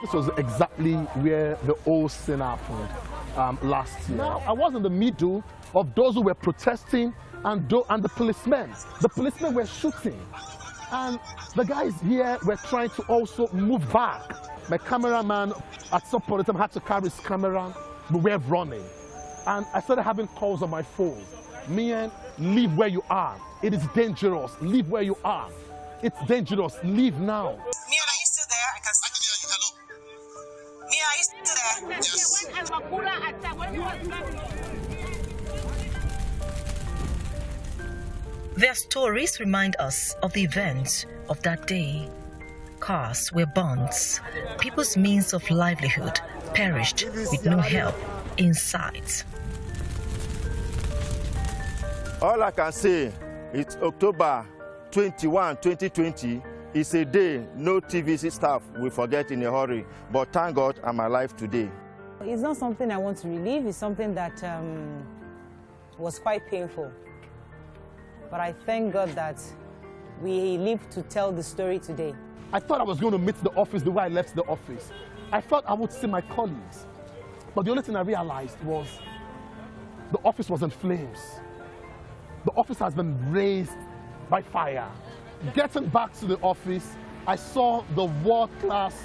This was exactly where the whole scene happened last year. Now, I was in the middle of those who were protesting and the policemen. The policemen were shooting. And the guys here were trying to also move back. My cameraman at some point in time had to carry his camera. We were running. And I started having calls on my phone. Mian, leave where you are. It is dangerous. Leave where you are. It's dangerous. Leave now. Mian, are you still there? I can hear you. Hello. Mia, are you still there? Yes. Their stories remind us of the events of that day. Cars were burnt. People's means of livelihood perished with no help in sight. All I can say is October 21, 2020 is a day no TVC staff will forget in a hurry. But thank God I'm alive today. It's not something I want to relive. It's something that was quite painful. But I thank God that we live to tell the story today. I thought I was going to meet the office the way I left the office. I thought I would see my colleagues. But the only thing I realized was the office was in flames. The office has been razed by fire. getting back to the office, I saw the world-class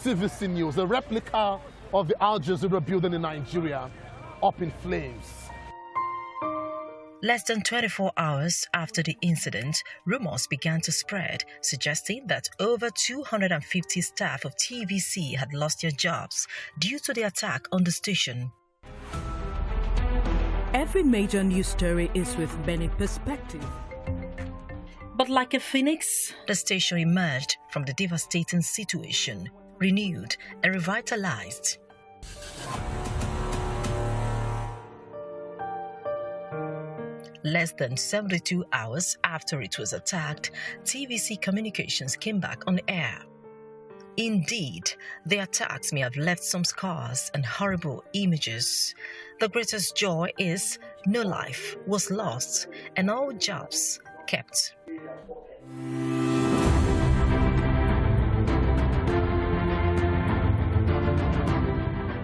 TVC News, a replica of the Al Jazeera building in Nigeria, up in flames. Less than 24 hours after the incident, rumors began to spread, suggesting that over 250 staff of TVC had lost their jobs due to the attack on the station. Every major news story is with many perspectives. But like a phoenix, the station emerged from the devastating situation, renewed and revitalized. Less than 72 hours after it was attacked, TVC Communications came back on air. Indeed, the attacks may have left some scars and horrible images. The greatest joy is no life was lost and all jobs kept.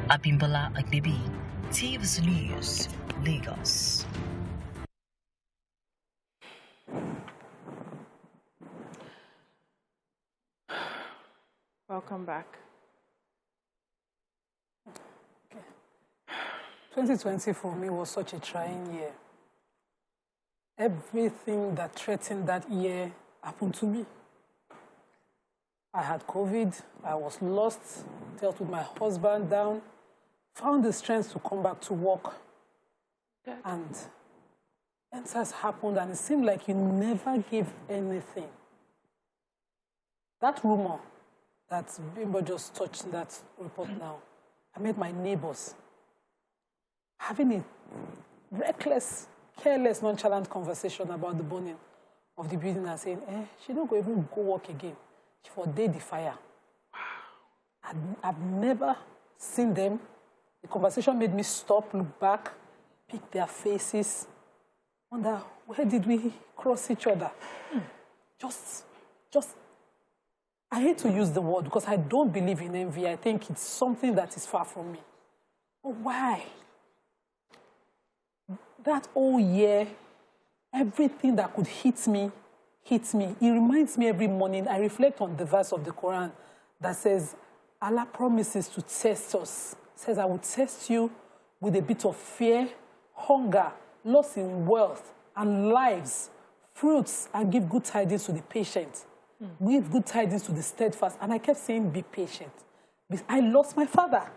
Abimbola Agbebi, TVC News, Lagos. Welcome back. 2020 for me was such a trying year. Everything that threatened that year happened to me. I had COVID, I was lost, dealt with my husband down, found the strength to come back to work. Good. And answers happened, and it seemed like you never gave anything. That rumor that Bimbo just touched in that report now, I met my neighbors having a reckless, careless, nonchalant conversation about the burning of the building and saying, she don't go even go work again. She for day the fire. I've never seen them. The conversation made me stop, look back, pick their faces, wonder, where did we cross each other? Just, I hate to use the word because I don't believe in envy. I think it's something that is far from me. But why? That whole year, everything that could hit me hits me. It reminds me every morning, I reflect on the verse of the Quran that says, Allah promises to test us. Says, I will test you with a bit of fear, hunger, loss in wealth, and lives, fruits, and give good tidings to the patient. Give good tidings to the steadfast. And I kept saying, be patient. I lost my father,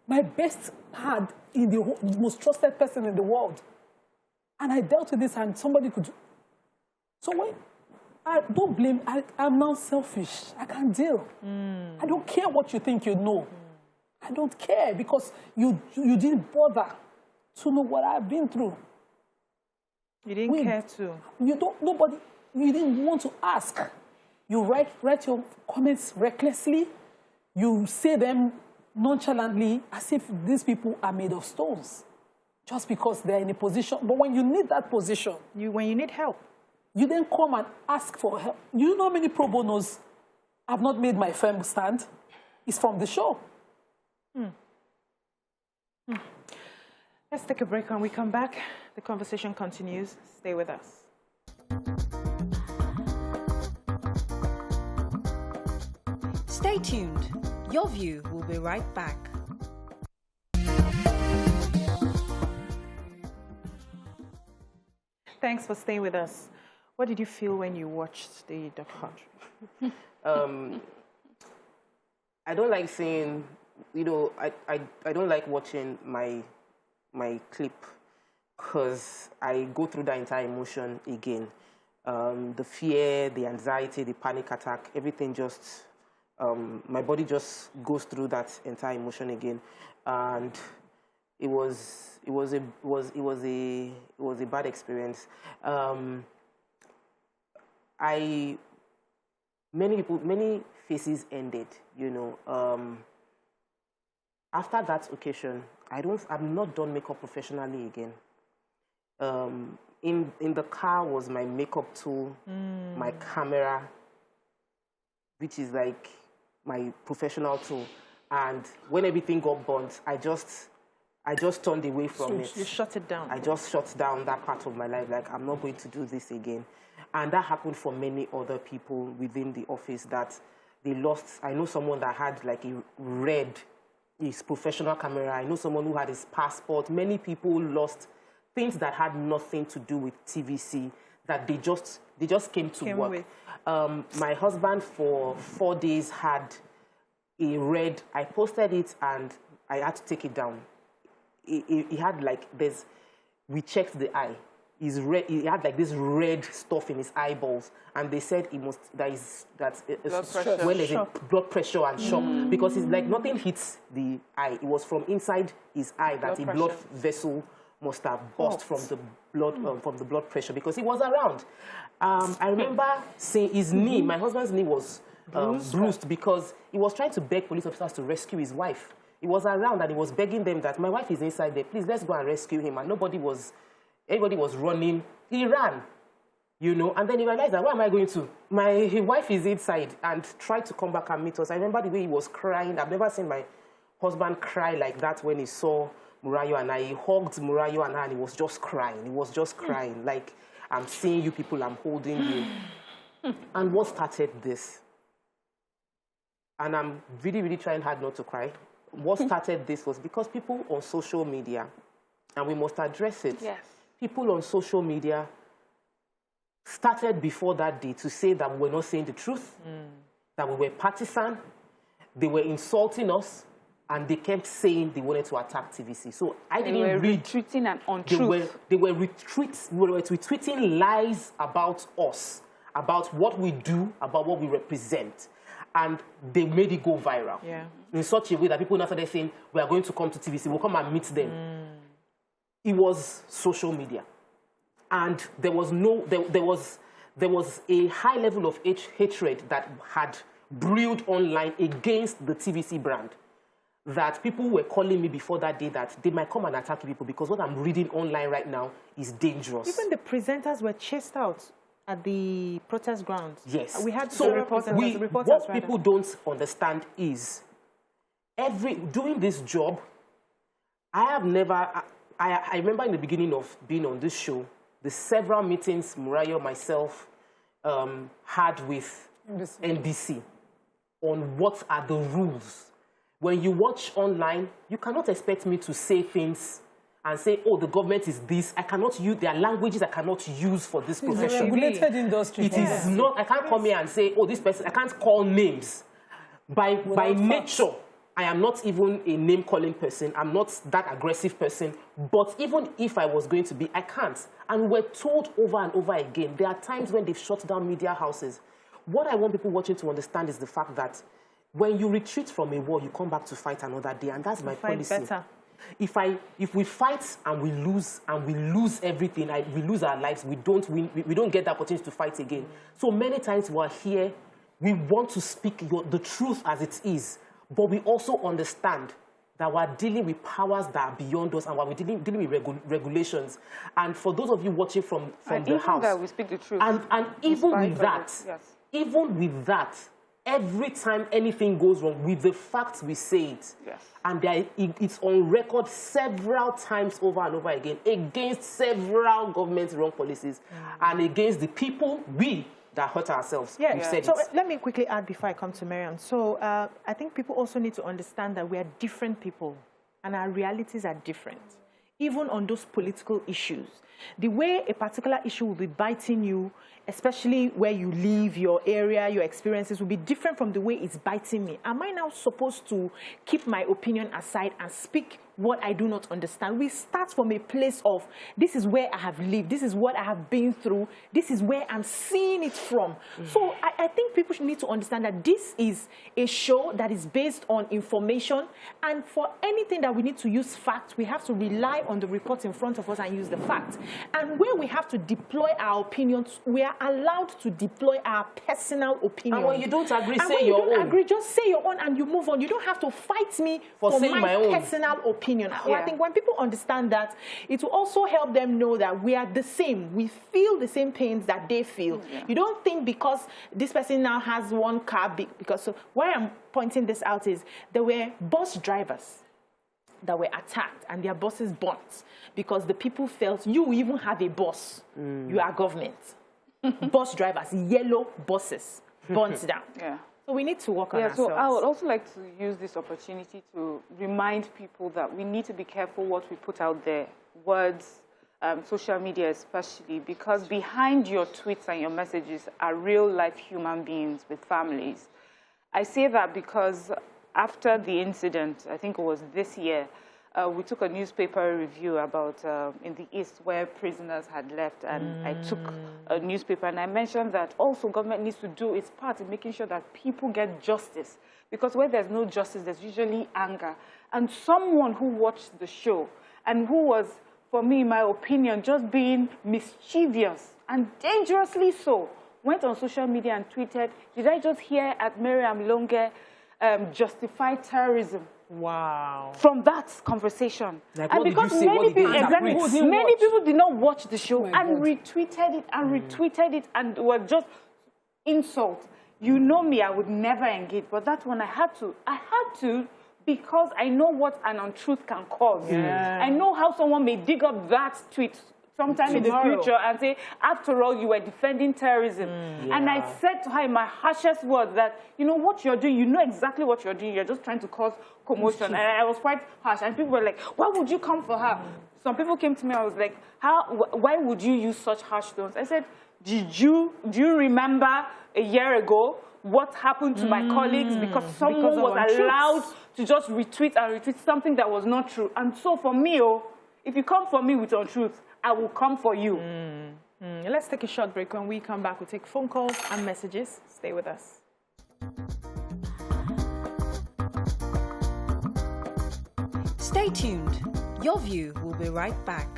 my best pad in the most trusted person in the world. And I dealt with this, and somebody could. So when I don't blame, I'm not selfish. I can't deal. I don't care what you think you know. I don't care because you didn't bother to know what I've been through. You didn't care to. You didn't want to ask. You write your comments recklessly. You say them nonchalantly as if these people are made of stones. Just because they're in a position. But when you need that position. When you need help. You then come and ask for help. You know how many pro bonos have not made my firm stand? It's from the show. Let's take a break. When we come back, the conversation continues. Stay with us. Stay tuned. Your View will be right back. Thanks for staying with us. What did you feel when you watched the documentary? I don't like seeing, I don't like watching my clip because I go through that entire emotion again. The fear, the anxiety, the panic attack, everything just, my body just goes through that entire emotion again. And it was a bad experience. Many faces ended, After that occasion, I'm not done makeup professionally again. In the car was my makeup tool, my camera, which is like my professional tool. And when everything got burnt, I just turned away from it. You shut it down. I just shut down that part of my life. Like, I'm not going to do this again. And that happened for many other people within the office that they lost. I know someone that had like his professional camera. I know someone who had his passport. Many people lost things that had nothing to do with TVC, that they just came to work. My husband for 4 days had a red, I posted it and I had to take it down. He had like we checked the eye. He had like this red stuff in his eyeballs, and they said there's blood pressure and shock, because it's like nothing hits the eye. It was from inside his eye that a blood vessel must have burst from the blood pressure, because he was around. I remember seeing his knee. My husband's knee was bruised because he was trying to beg police officers to rescue his wife. He was around and he was begging them that my wife is inside there. Please, let's go and rescue him. And everybody was running. He ran, you know, and then he realized that, where am I going to? His wife is inside, and tried to come back and meet us. I remember the way he was crying. I've never seen my husband cry like that when he saw Morayo and I. He hugged Morayo and I, and he was just crying. He was just crying, like, I'm seeing you people, I'm holding you. And what started this? And I'm really, really trying hard not to cry. What started this was because people on social media, and we must address it. Yes. People on social media started before that day to say that we were not saying the truth, that we were partisan, they were insulting us, and they kept saying they wanted to attack TVC. So I didn't read. Retweeting an untruth. They were retweeting lies about us, about what we do, about what we represent. And they made it go viral in such a way that people now started saying, we are going to come to TVC, we'll come and meet them. It was social media. And there was a high level of hatred that had brewed online against the TVC brand, that people were calling me before that day that they might come and attack people because what I'm reading online right now is dangerous. Even the presenters were chased out at the protest grounds. Yes. We had so reporters, what people don't understand is, doing this job, I remember in the beginning of being on this show, the several meetings Morayo, myself, had with NBC on what are the rules. When you watch online, you cannot expect me to say things and say, oh, the government is this. I cannot use, there are languages I cannot use for this profession. It's a regulated industry. It is not, I can't come here and say, oh, this person, I can't call names. By nature, I am not even a name-calling person. I'm not that aggressive person. But even if I was going to be, I can't. And we're told over and over again, there are times when they've shut down media houses. What I want people watching to understand is the fact that when you retreat from a war, you come back to fight another day. And that's my policy. Better. If we fight and we lose everything, we lose our lives, we don't win, we don't get the opportunity to fight again. So many times we're here, we want to speak the truth as it is. But we also understand that we're dealing with powers that are beyond us, and we're dealing with regulations. And for those of you watching from the house, that we speak the truth. And even with that, every time anything goes wrong, with the facts we say it. Yes. And it's on record several times over and over again against several government wrong policies and against the people that hurt ourselves. So let me quickly add before I come to Miriam. So I think people also need to understand that we are different people and our realities are different. Even on those political issues, the way a particular issue will be biting you, especially where you live, your area, your experiences, will be different from the way it's biting me. Am I now supposed to keep my opinion aside and speak what I do not understand? We start from a place of, this is where I have lived, this is what I have been through, this is where I'm seeing it from. So I think people should need to understand that this is a show that is based on information, and for anything that we need to use facts, we have to rely on the report in front of us and use the facts. And where we have to deploy our opinions, we are allowed to deploy our personal opinions. And when you don't agree, and say your own. When you don't agree, just say your own and you move on. You don't have to fight me for my personal opinion. I think when people understand that, it will also help them know that we are the same. We feel the same pains that they feel. You don't think because this person now has one car, because why I'm pointing this out is there were bus drivers that were attacked and their buses burnt because the people felt, you even have a boss. You are government. bus drivers, yellow buses, burnt down. Yeah. So we need to work on ourselves. So I would also like to use this opportunity to remind people that we need to be careful what we put out there, words, social media especially, because behind your tweets and your messages are real-life human beings with families. I say that because after the incident, I think it was this year, we took a newspaper review about in the East where prisoners had left, and I took a newspaper and I mentioned that also government needs to do its part in making sure that people get justice, because where there's no justice, there's usually anger. And someone who watched the show and who was, for me, in my opinion, just being mischievous and dangerously so, went on social media and tweeted, "Did I just hear at Miriam Longe justify terrorism?" Wow. From that conversation. Like, and because many people did not watch the show and retweeted it and retweeted it and were just insults. You know me, I would never engage, but that one I had to because I know what an untruth can cause. Yeah. I know how someone may dig up that tweet sometime in the future and say, after all, you were defending terrorism. And I said to her in my harshest words that, you know what you're doing, you know exactly what you're doing, you're just trying to cause commotion. And I was quite harsh, and people were like, why would you come for her? Some people came to me, I was like, why would you use such harsh tones? I said, do you remember a year ago what happened to my colleagues because someone was allowed to just retweet and retweet something that was not true? And so for me, if you come for me with untruth, I will come for you. Let's take a short break. When we come back, we'll take phone calls and messages. Stay with us. Stay tuned. Your View will be right back.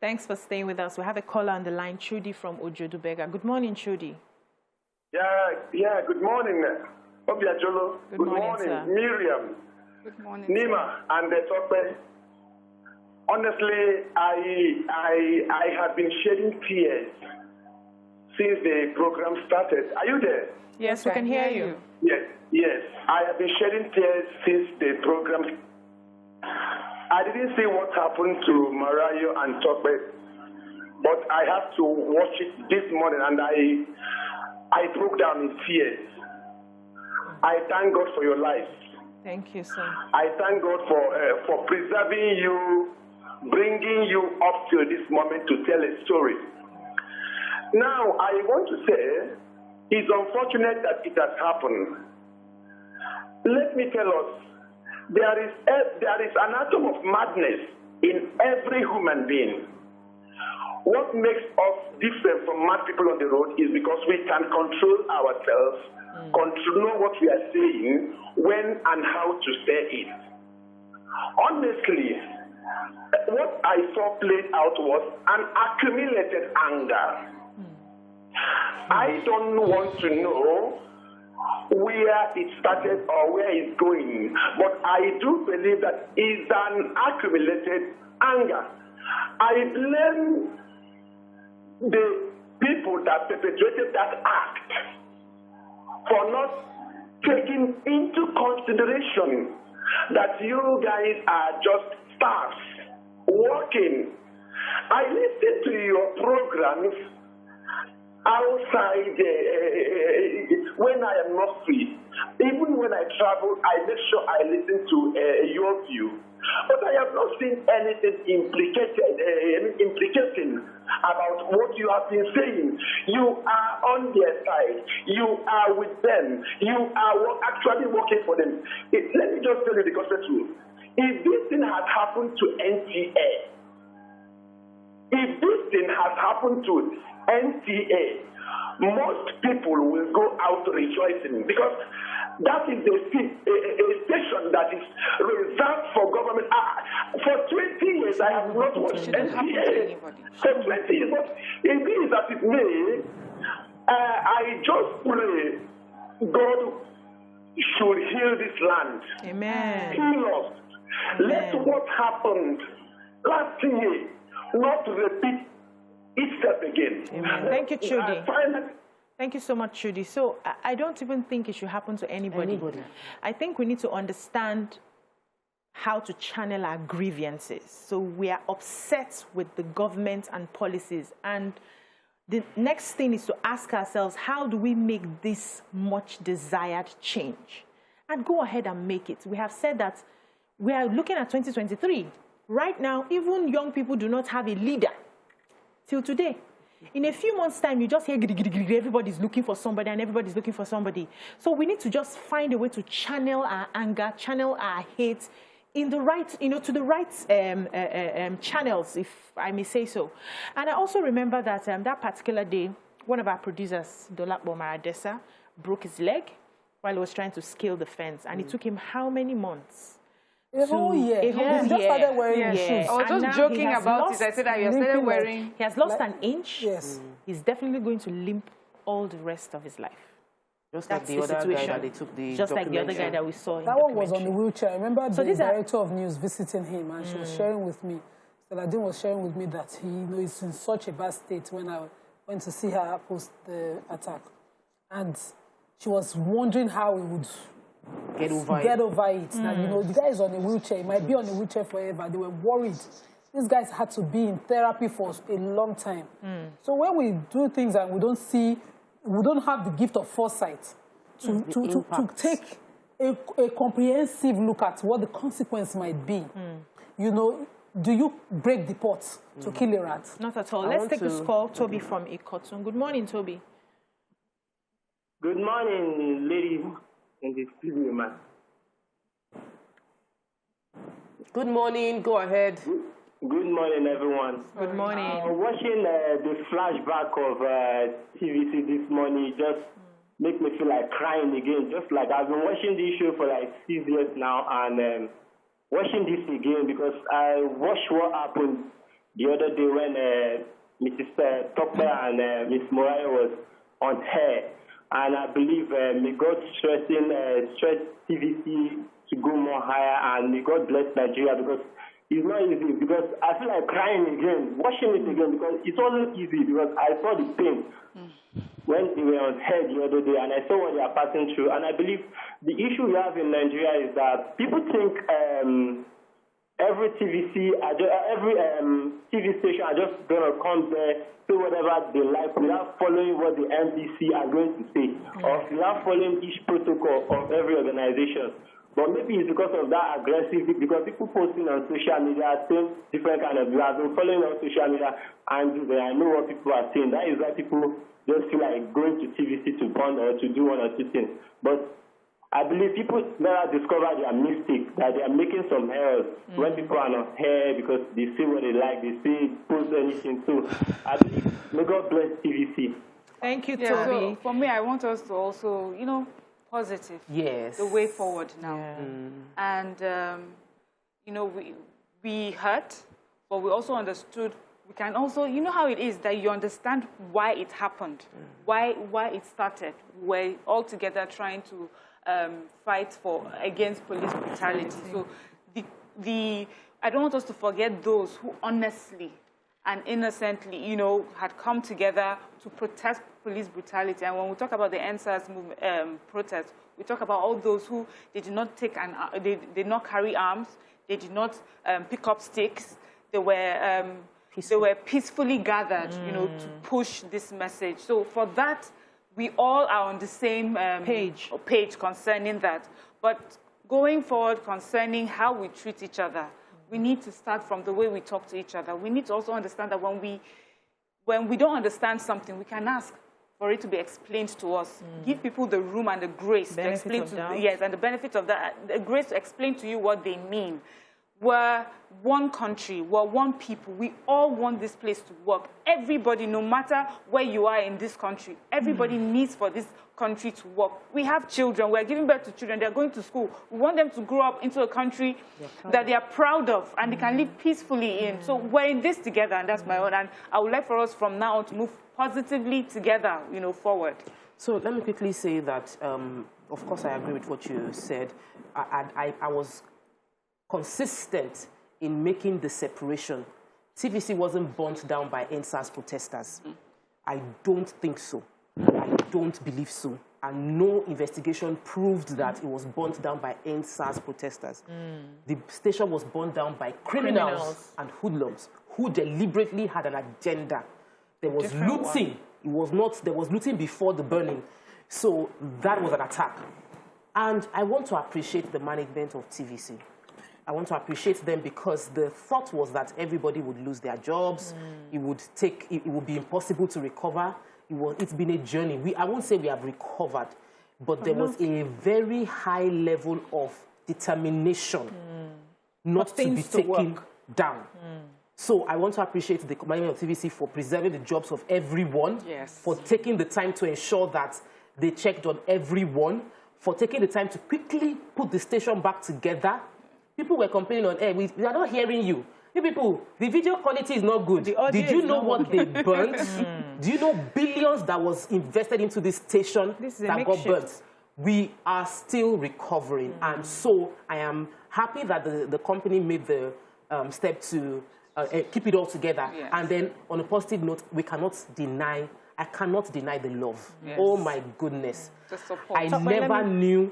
Thanks for staying with us. We have a caller on the line, Chudi from Ojodubega. Good morning, Chudi. Yeah, good morning. Obiajolo. Good morning, sir. Miriam. Good morning, Nima and Tope. Honestly, I have been shedding tears since the program started. Are you there? Yes, we can hear you. Yes. I have been shedding tears since the program. I didn't see what happened to Morayo and Tope, but I have to watch it this morning, and I broke down in tears. I thank God for your life. Thank you, sir. I thank God for preserving you, bringing you up to this moment to tell a story. Now, I want to say, it's unfortunate that it has happened. Let me tell us, there is an atom of madness in every human being. What makes us different from mad people on the road is because we can control ourselves, know what we are saying, when and how to say it. Honestly, what I saw played out was an accumulated anger. I don't want to know where it started or where it's going, but I do believe that it's an accumulated anger. I blame the people that perpetrated that act for not taking into consideration that you guys are just staffs working. I listened to your programs outside when I am not free. Even when I travel, I make sure I listen to your view. But I have not seen anything implicating about what you have been saying. You are on their side. You are with them. You are actually working for them. Let me just tell you the gospel truth. If this thing had happened to NTA, most people will go out rejoicing, because that is a station that is reserved for government. For 20 years, I have not watched NTA. For 20 years, but it is as it may. I just pray God should heal this land. Amen. Heal us. Let what happened last year not repeat itself again. Amen. Thank you, Chudi. Thank you so much, Judy. So I don't even think it should happen to anybody. I think we need to understand how to channel our grievances. So we are upset with the government and policies. And the next thing is to ask ourselves, how do we make this much desired change? And go ahead and make it. We have said that we are looking at 2023. Right now, even young people do not have a leader till today. In a few months' time, you just hear everybody's looking for somebody and everybody's looking for somebody. So we need to just find a way to channel our anger, channel our hate in the right, to the right channels, if I may say so. And I also remember that that particular day, one of our producers, Dolapo Maradesa, broke his leg while he was trying to scale the fence. And it took him how many months? A whole year. He just started wearing shoes. I was just joking about it. I said that he started wearing. He has lost an inch. Yes. He's definitely going to limp all the rest of his life. Just like the other guy that they took the Just like the other guy that we saw in that one was on the wheelchair. I remember the director of news visiting him, and she was sharing with me. Saladin was sharing with me that he is in such a bad state when I went to see her post the attack. And she was wondering how he would get over it. That, the guy is on a wheelchair. He might be on a wheelchair forever. They were worried. These guys had to be in therapy for a long time. So when we do things and we don't have the gift of foresight to take a comprehensive look at what the consequence might be, do you break the pot to kill a rat? Not at all. Let's take this call. Toby from Ikotun. Good morning, Toby. Good morning, ladies in the studio, man. Good morning. Go ahead. Good morning, everyone. Good morning. Watching the flashback of TVC this morning just make me feel like crying again. Just like I've been watching this show for like 6 years now, and watching this again because I watched what happened the other day when Mrs. Tope and Miss Morayo was on air. And I believe may God stress TVC to go more higher, and may God bless Nigeria, because it's not easy. Because I feel like crying again, watching it again, because it wasn't easy, because I saw the pain when they were on air the other day, and I saw what they are passing through. And I believe the issue we have in Nigeria is that people think every TVC, every TV station are just gonna come there, say whatever they like without following what the MPC are going to say, or without following each protocol of every organization. But maybe it's because of that aggressive, because people posting on social media, saying different kind of, I've been following on social media, and I know what people are saying. That is why people just feel like going to TVC to bond or to do one or two things. But I believe people never discover their mistake, that they are making some errors when people are not here because they say what they like, they say, post anything. So I believe, may God bless TVC. Thank you, Toby. So for me, I want us to also, positive. Yes. The way forward now. And, we hurt, but we also understood. We can also, how it is that you understand why it happened, why it started. We're all together trying to fight against police brutality. So I don't want us to forget those who honestly and innocently, had come together to protest police brutality. And when we talk about the NSAS protest, we talk about all those who they did not they did not carry arms, they did not pick up sticks. They were peacefully gathered, to push this message. So for that, we all are on the same page concerning that. But going forward concerning how we treat each other, we need to start from the way we talk to each other. We need to also understand that when we don't understand something, we can ask for it to be explained to us. Give people the room and the grace to explain and the benefit of that, the grace to explain to you what they mean. We're one country, we're one people. We all want this place to work. Everybody, no matter where you are in this country, everybody needs for this country to work. We have children, we're giving birth to children, they're going to school. We want them to grow up into a country that they are proud of and they can live peacefully in. So we're in this together, and that's my own. And I would like for us from now on to move positively together, forward. So let me quickly say that, of course, I agree with what you said. I was consistent in making the separation. TVC wasn't burnt down by NSAS protesters. I don't think so. I don't believe so. And no investigation proved that it was burnt down by NSAS protesters. The station was burnt down by criminals and hoodlums who deliberately had an agenda. There was looting. It was not, there was looting before the burning. So that was an attack. And I want to appreciate the management of TVC. I want to appreciate them because the thought was that everybody would lose their jobs. It would be impossible to recover. It's been a journey. I won't say we have recovered, but there was a very high level of determination not to be taken down. So I want to appreciate the management of TVC for preserving the jobs of everyone, for taking the time to ensure that they checked on everyone, for taking the time to quickly put the station back together. People were complaining on air, we are not hearing you. You people, the video quality is not good. Did you know what they burnt? Do you know billions that was invested into this station that got burnt? We are still recovering. And so I am happy that the company made the step to keep it all together. And then on a positive note, I cannot deny the love. Oh my goodness. I never knew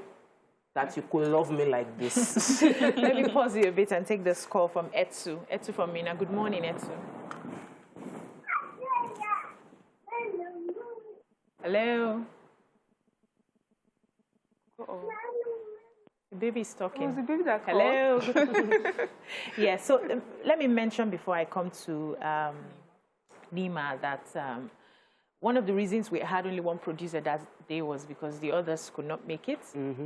that you could love me like this. Let me pause you a bit and take this call from Etsu. Etsu from Mina. Good morning, Etsu. Hello. Uh-oh. The baby's talking. Oh, the baby that called. Hello. Yeah, so let me mention before I come to Nima that one of the reasons we had only one producer that day was because the others could not make it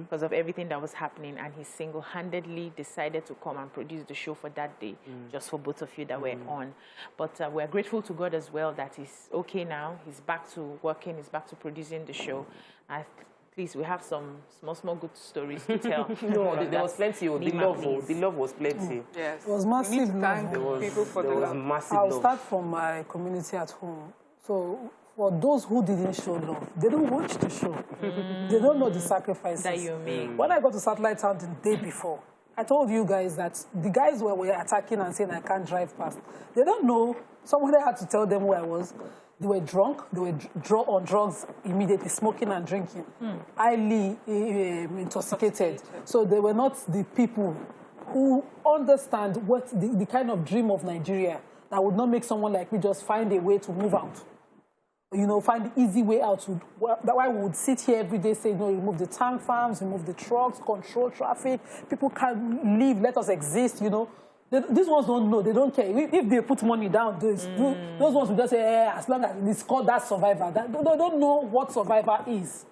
because of everything that was happening, and he single-handedly decided to come and produce the show for that day, just for both of you that were on. But we're grateful to God as well that he's okay now. He's back to working. He's back to producing the show. Please, we have some small good stories to tell. No, there was plenty. The love was plenty. Yes. It was massive love. I'll start from my community at home. So for those who didn't show love, they don't watch the show. They don't know the sacrifices that you make. When I got to Satellite Town the day before, I told you guys that the guys were attacking and saying I can't drive past. They don't know. Somebody had to tell them where I was. They were drunk. They were on drugs immediately, smoking and drinking, highly intoxicated. So they were not the people who understand what the kind of dream of Nigeria that would not make someone like me just find a way to move out. You know, find the easy way out. That's why we would sit here every day saying, no, remove the tank farms, remove the trucks, control traffic. People can't leave, let us exist, you know. These ones don't know, they don't care. If they put money down, those ones will just say, as long as it's called that survivor. They don't know what survivor is.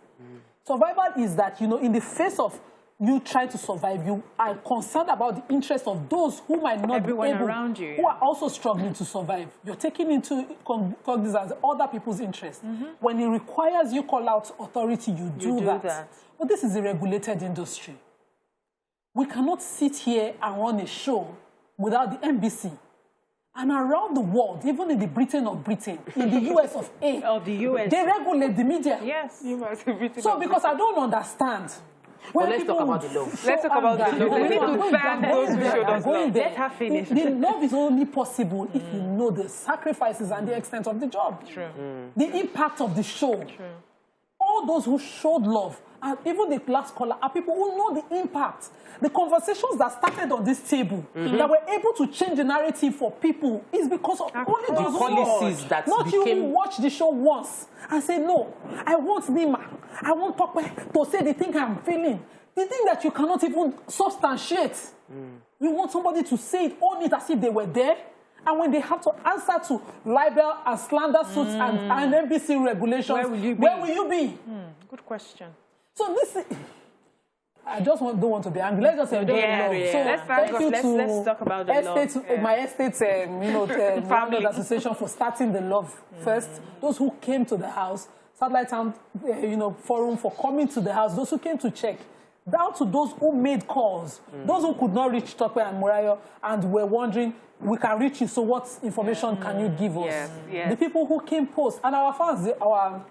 Survivor is that, you know, in the face of you trying to survive, you are concerned about the interest of those who might not be able, around you, who are also struggling to survive. You're taking into cognizance other people's interests. When it requires you call out authority, you do that. But this is a regulated industry. We cannot sit here and run a show without the NBC. And around the world, even in the Britain of Britain, in the US of A, they regulate the media. Yes. So because I don't understand. Well, let's talk about the love. Let's talk about the love. We need to thank those who showed us love. Let her finish. The love is only possible if you know the sacrifices and the extent of the job. True. The impact of the show. True. All those who showed love, and even the last caller, are people who know the impact. The conversations that started on this table, that were able to change the narrative for people, is because of only those policies that not you who watch the show once and say, no, I want Nima, I want Tope to say the thing I'm feeling, the thing that you cannot even substantiate. You want somebody to say it, own it as if they were there. And when they have to answer to libel and slander suits and NBC regulations, where will you be? Good question. So this is, I just don't want to be angry. Let's just enjoy love. So let's talk about the love. My estate, family association for starting the love first. Those who came to the house, Satellite Town, forum for coming to the house. Those who came to check. Down to those who made calls, those who could not reach Tope and Morayo and were wondering, we can reach you, so what information can you give us? The people who came post, and our fans, our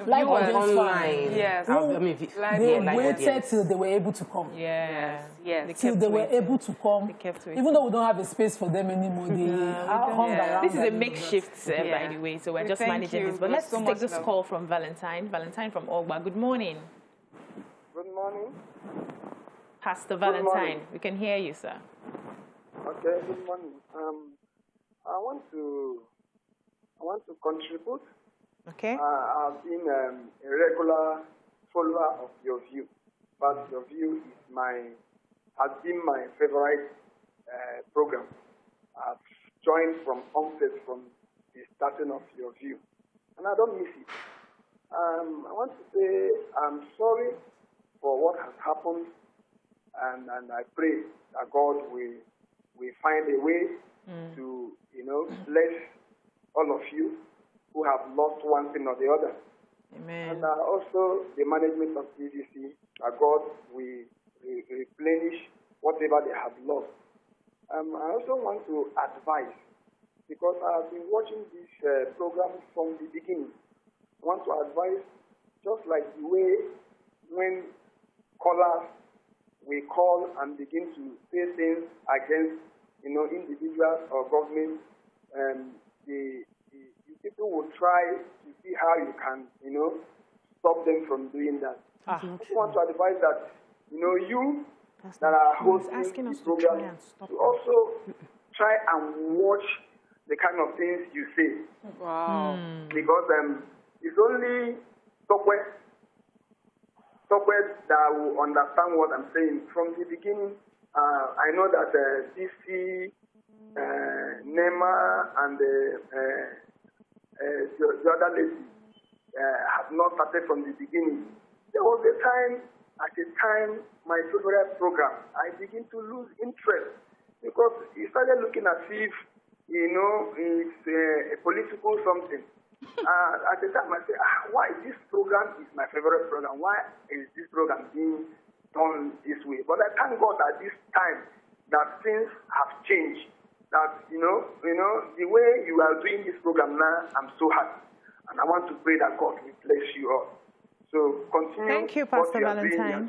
Live online. Yes. They waited till they were able to come. Yes. Till they were able to come. Even though we don't have a space for them anymore, they hung around. This is a makeshift, by the way, so we're just managing this. But let's take this call from Valentine. Valentine from Ogba. Good morning. Good morning. Pastor Valentine, we can hear you, sir. Okay, good morning. I want to contribute. Okay. I've been a regular follower of your view, but your view has been my favorite program. I've joined from onset, from the starting of your view, and I don't miss it. I want to say I'm sorry for what has happened, and I pray that God will find a way to bless all of you who have lost one thing or the other. Amen. And also the management of TVC, that God will replenish whatever they have lost. I also want to advise, because I've been watching this program from the beginning. I want to advise, just like the way when callers we call and begin to say things against individuals or government, the people will try to see how you can, stop them from doing that. I just want to advise that, you that are hosting the program to also try and watch the kind of things you say. Wow. Because it's only Tope that will understand what I'm saying. From the beginning, I know that DC, Nema, and the other lady have not started from the beginning. There was a time, my favorite program, I begin to lose interest because it started looking as if, it's a political something. At the time, I said, why this program is my favorite program? Why is this program being done this way? But I thank God at this time that things have changed. That, the way you are doing this program now, I'm so happy. And I want to pray that God will bless you all. So continue. Thank you, Pastor Valentine.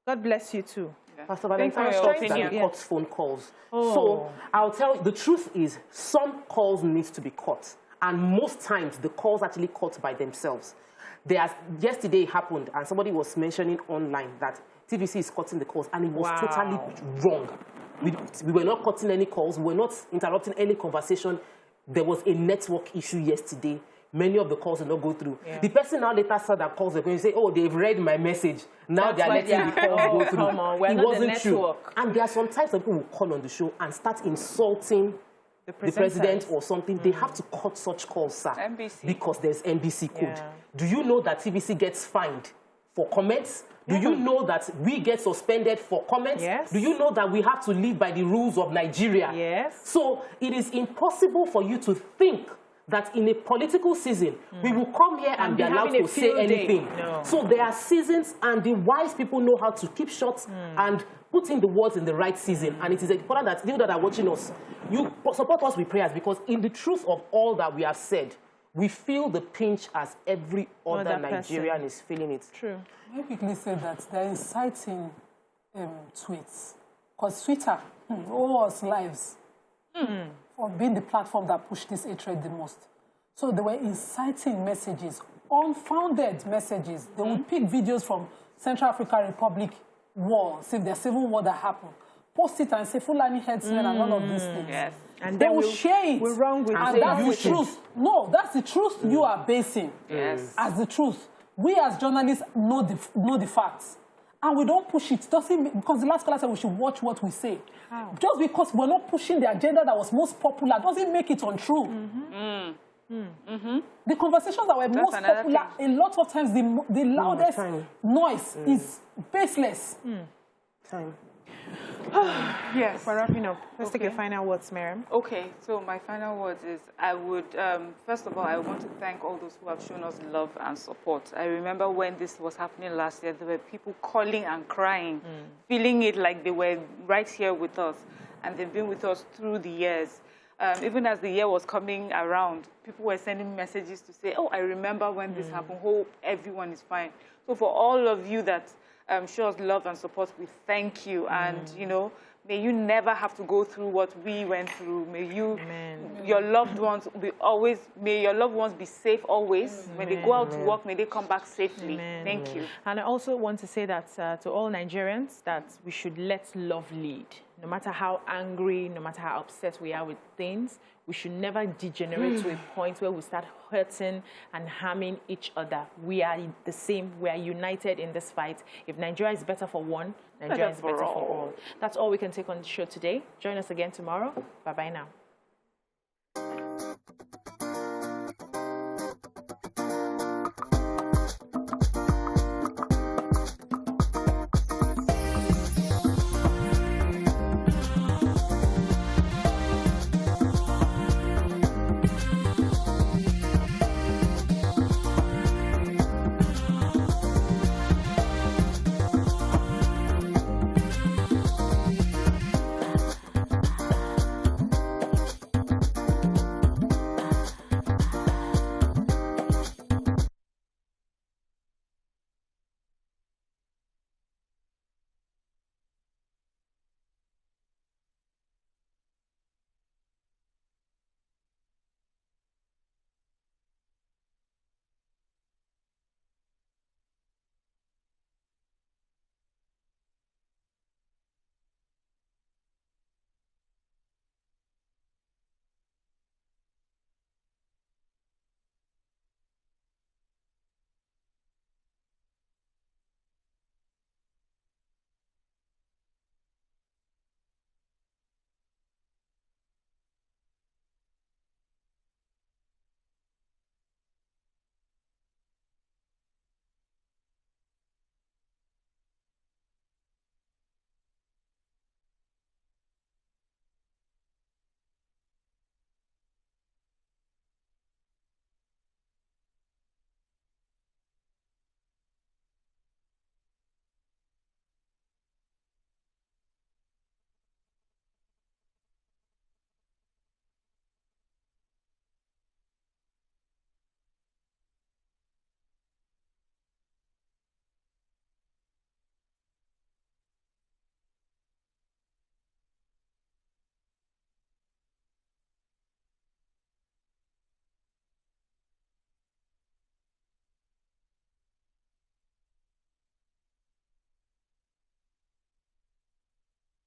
God bless you too. Pastor Valentine, I was that he cuts phone calls. So I'll tell you, the truth is some calls need to be cut. And most times, the calls actually cut by themselves. Yesterday it happened, and somebody was mentioning online that TVC is cutting the calls, and it was totally wrong. We were not cutting any calls. We were not interrupting any conversation. There was a network issue yesterday. Many of the calls did not go through. Yeah. The person now later saw that calls were going to say, oh, they've read my message. Now they're letting the calls go through. Come on, it wasn't true. And there are sometimes people who call on the show and start insulting the president or something. They have to cut such calls, sir. NBC. Because there's NBC code. Do you know that TVC gets fined for comments? Do you know that we get suspended for comments? Yes. Do you know that we have to live by the rules of Nigeria? Yes. So it is impossible for you to think that in a political season, we will come here and be allowed to say anything. No. So there are seasons, and the wise people know how to keep short and put in the words in the right season. And it is important that you that are watching us, you support us with prayers, because in the truth of all that we have said, we feel the pinch as every other Nigerian is feeling it. True. I quickly say that they're inciting tweets. Because Twitter owes us lives for being the platform that pushed this hatred the most. So they were inciting messages, unfounded messages. They would pick videos from Central African Republic war, say there's civil war that happened, post it and say Fulani headsmen and all of these things. Yes. And they will share it. We're wrong with and that's the truth. No, that's the truth you are basing as the truth. We as journalists know the facts. And we don't push it. Because the last caller said we should watch what we say. How? Just because we're not pushing the agenda that was most popular doesn't make it untrue. The conversations that were most popular, a lot of times the loudest noise is baseless. Yes. We're wrapping up. Let's take your final words, Miriam. Okay, so my final words is I would, first of all, I want to thank all those who have shown us love and support. I remember when this was happening last year, there were people calling and crying, feeling it like they were right here with us, and they've been with us through the years. even as the year was coming around, people were sending messages to say, oh, I remember when this happened. Hope everyone is fine. So for all of you that show us love and support, we thank you. And, you know, may you never have to go through what we went through. May you, your loved ones be always, may your loved ones be safe always. When they go out to work, may they come back safely. Thank you. And I also want to say that to all Nigerians, that we should let love lead. No matter how angry, no matter how upset we are with things, we should never degenerate to a point where we start hurting and harming each other. We are the same. We are united in this fight. If Nigeria is better for one, Nigeria is better for all. That's all we can take on the show today. Join us again tomorrow. Bye-bye now.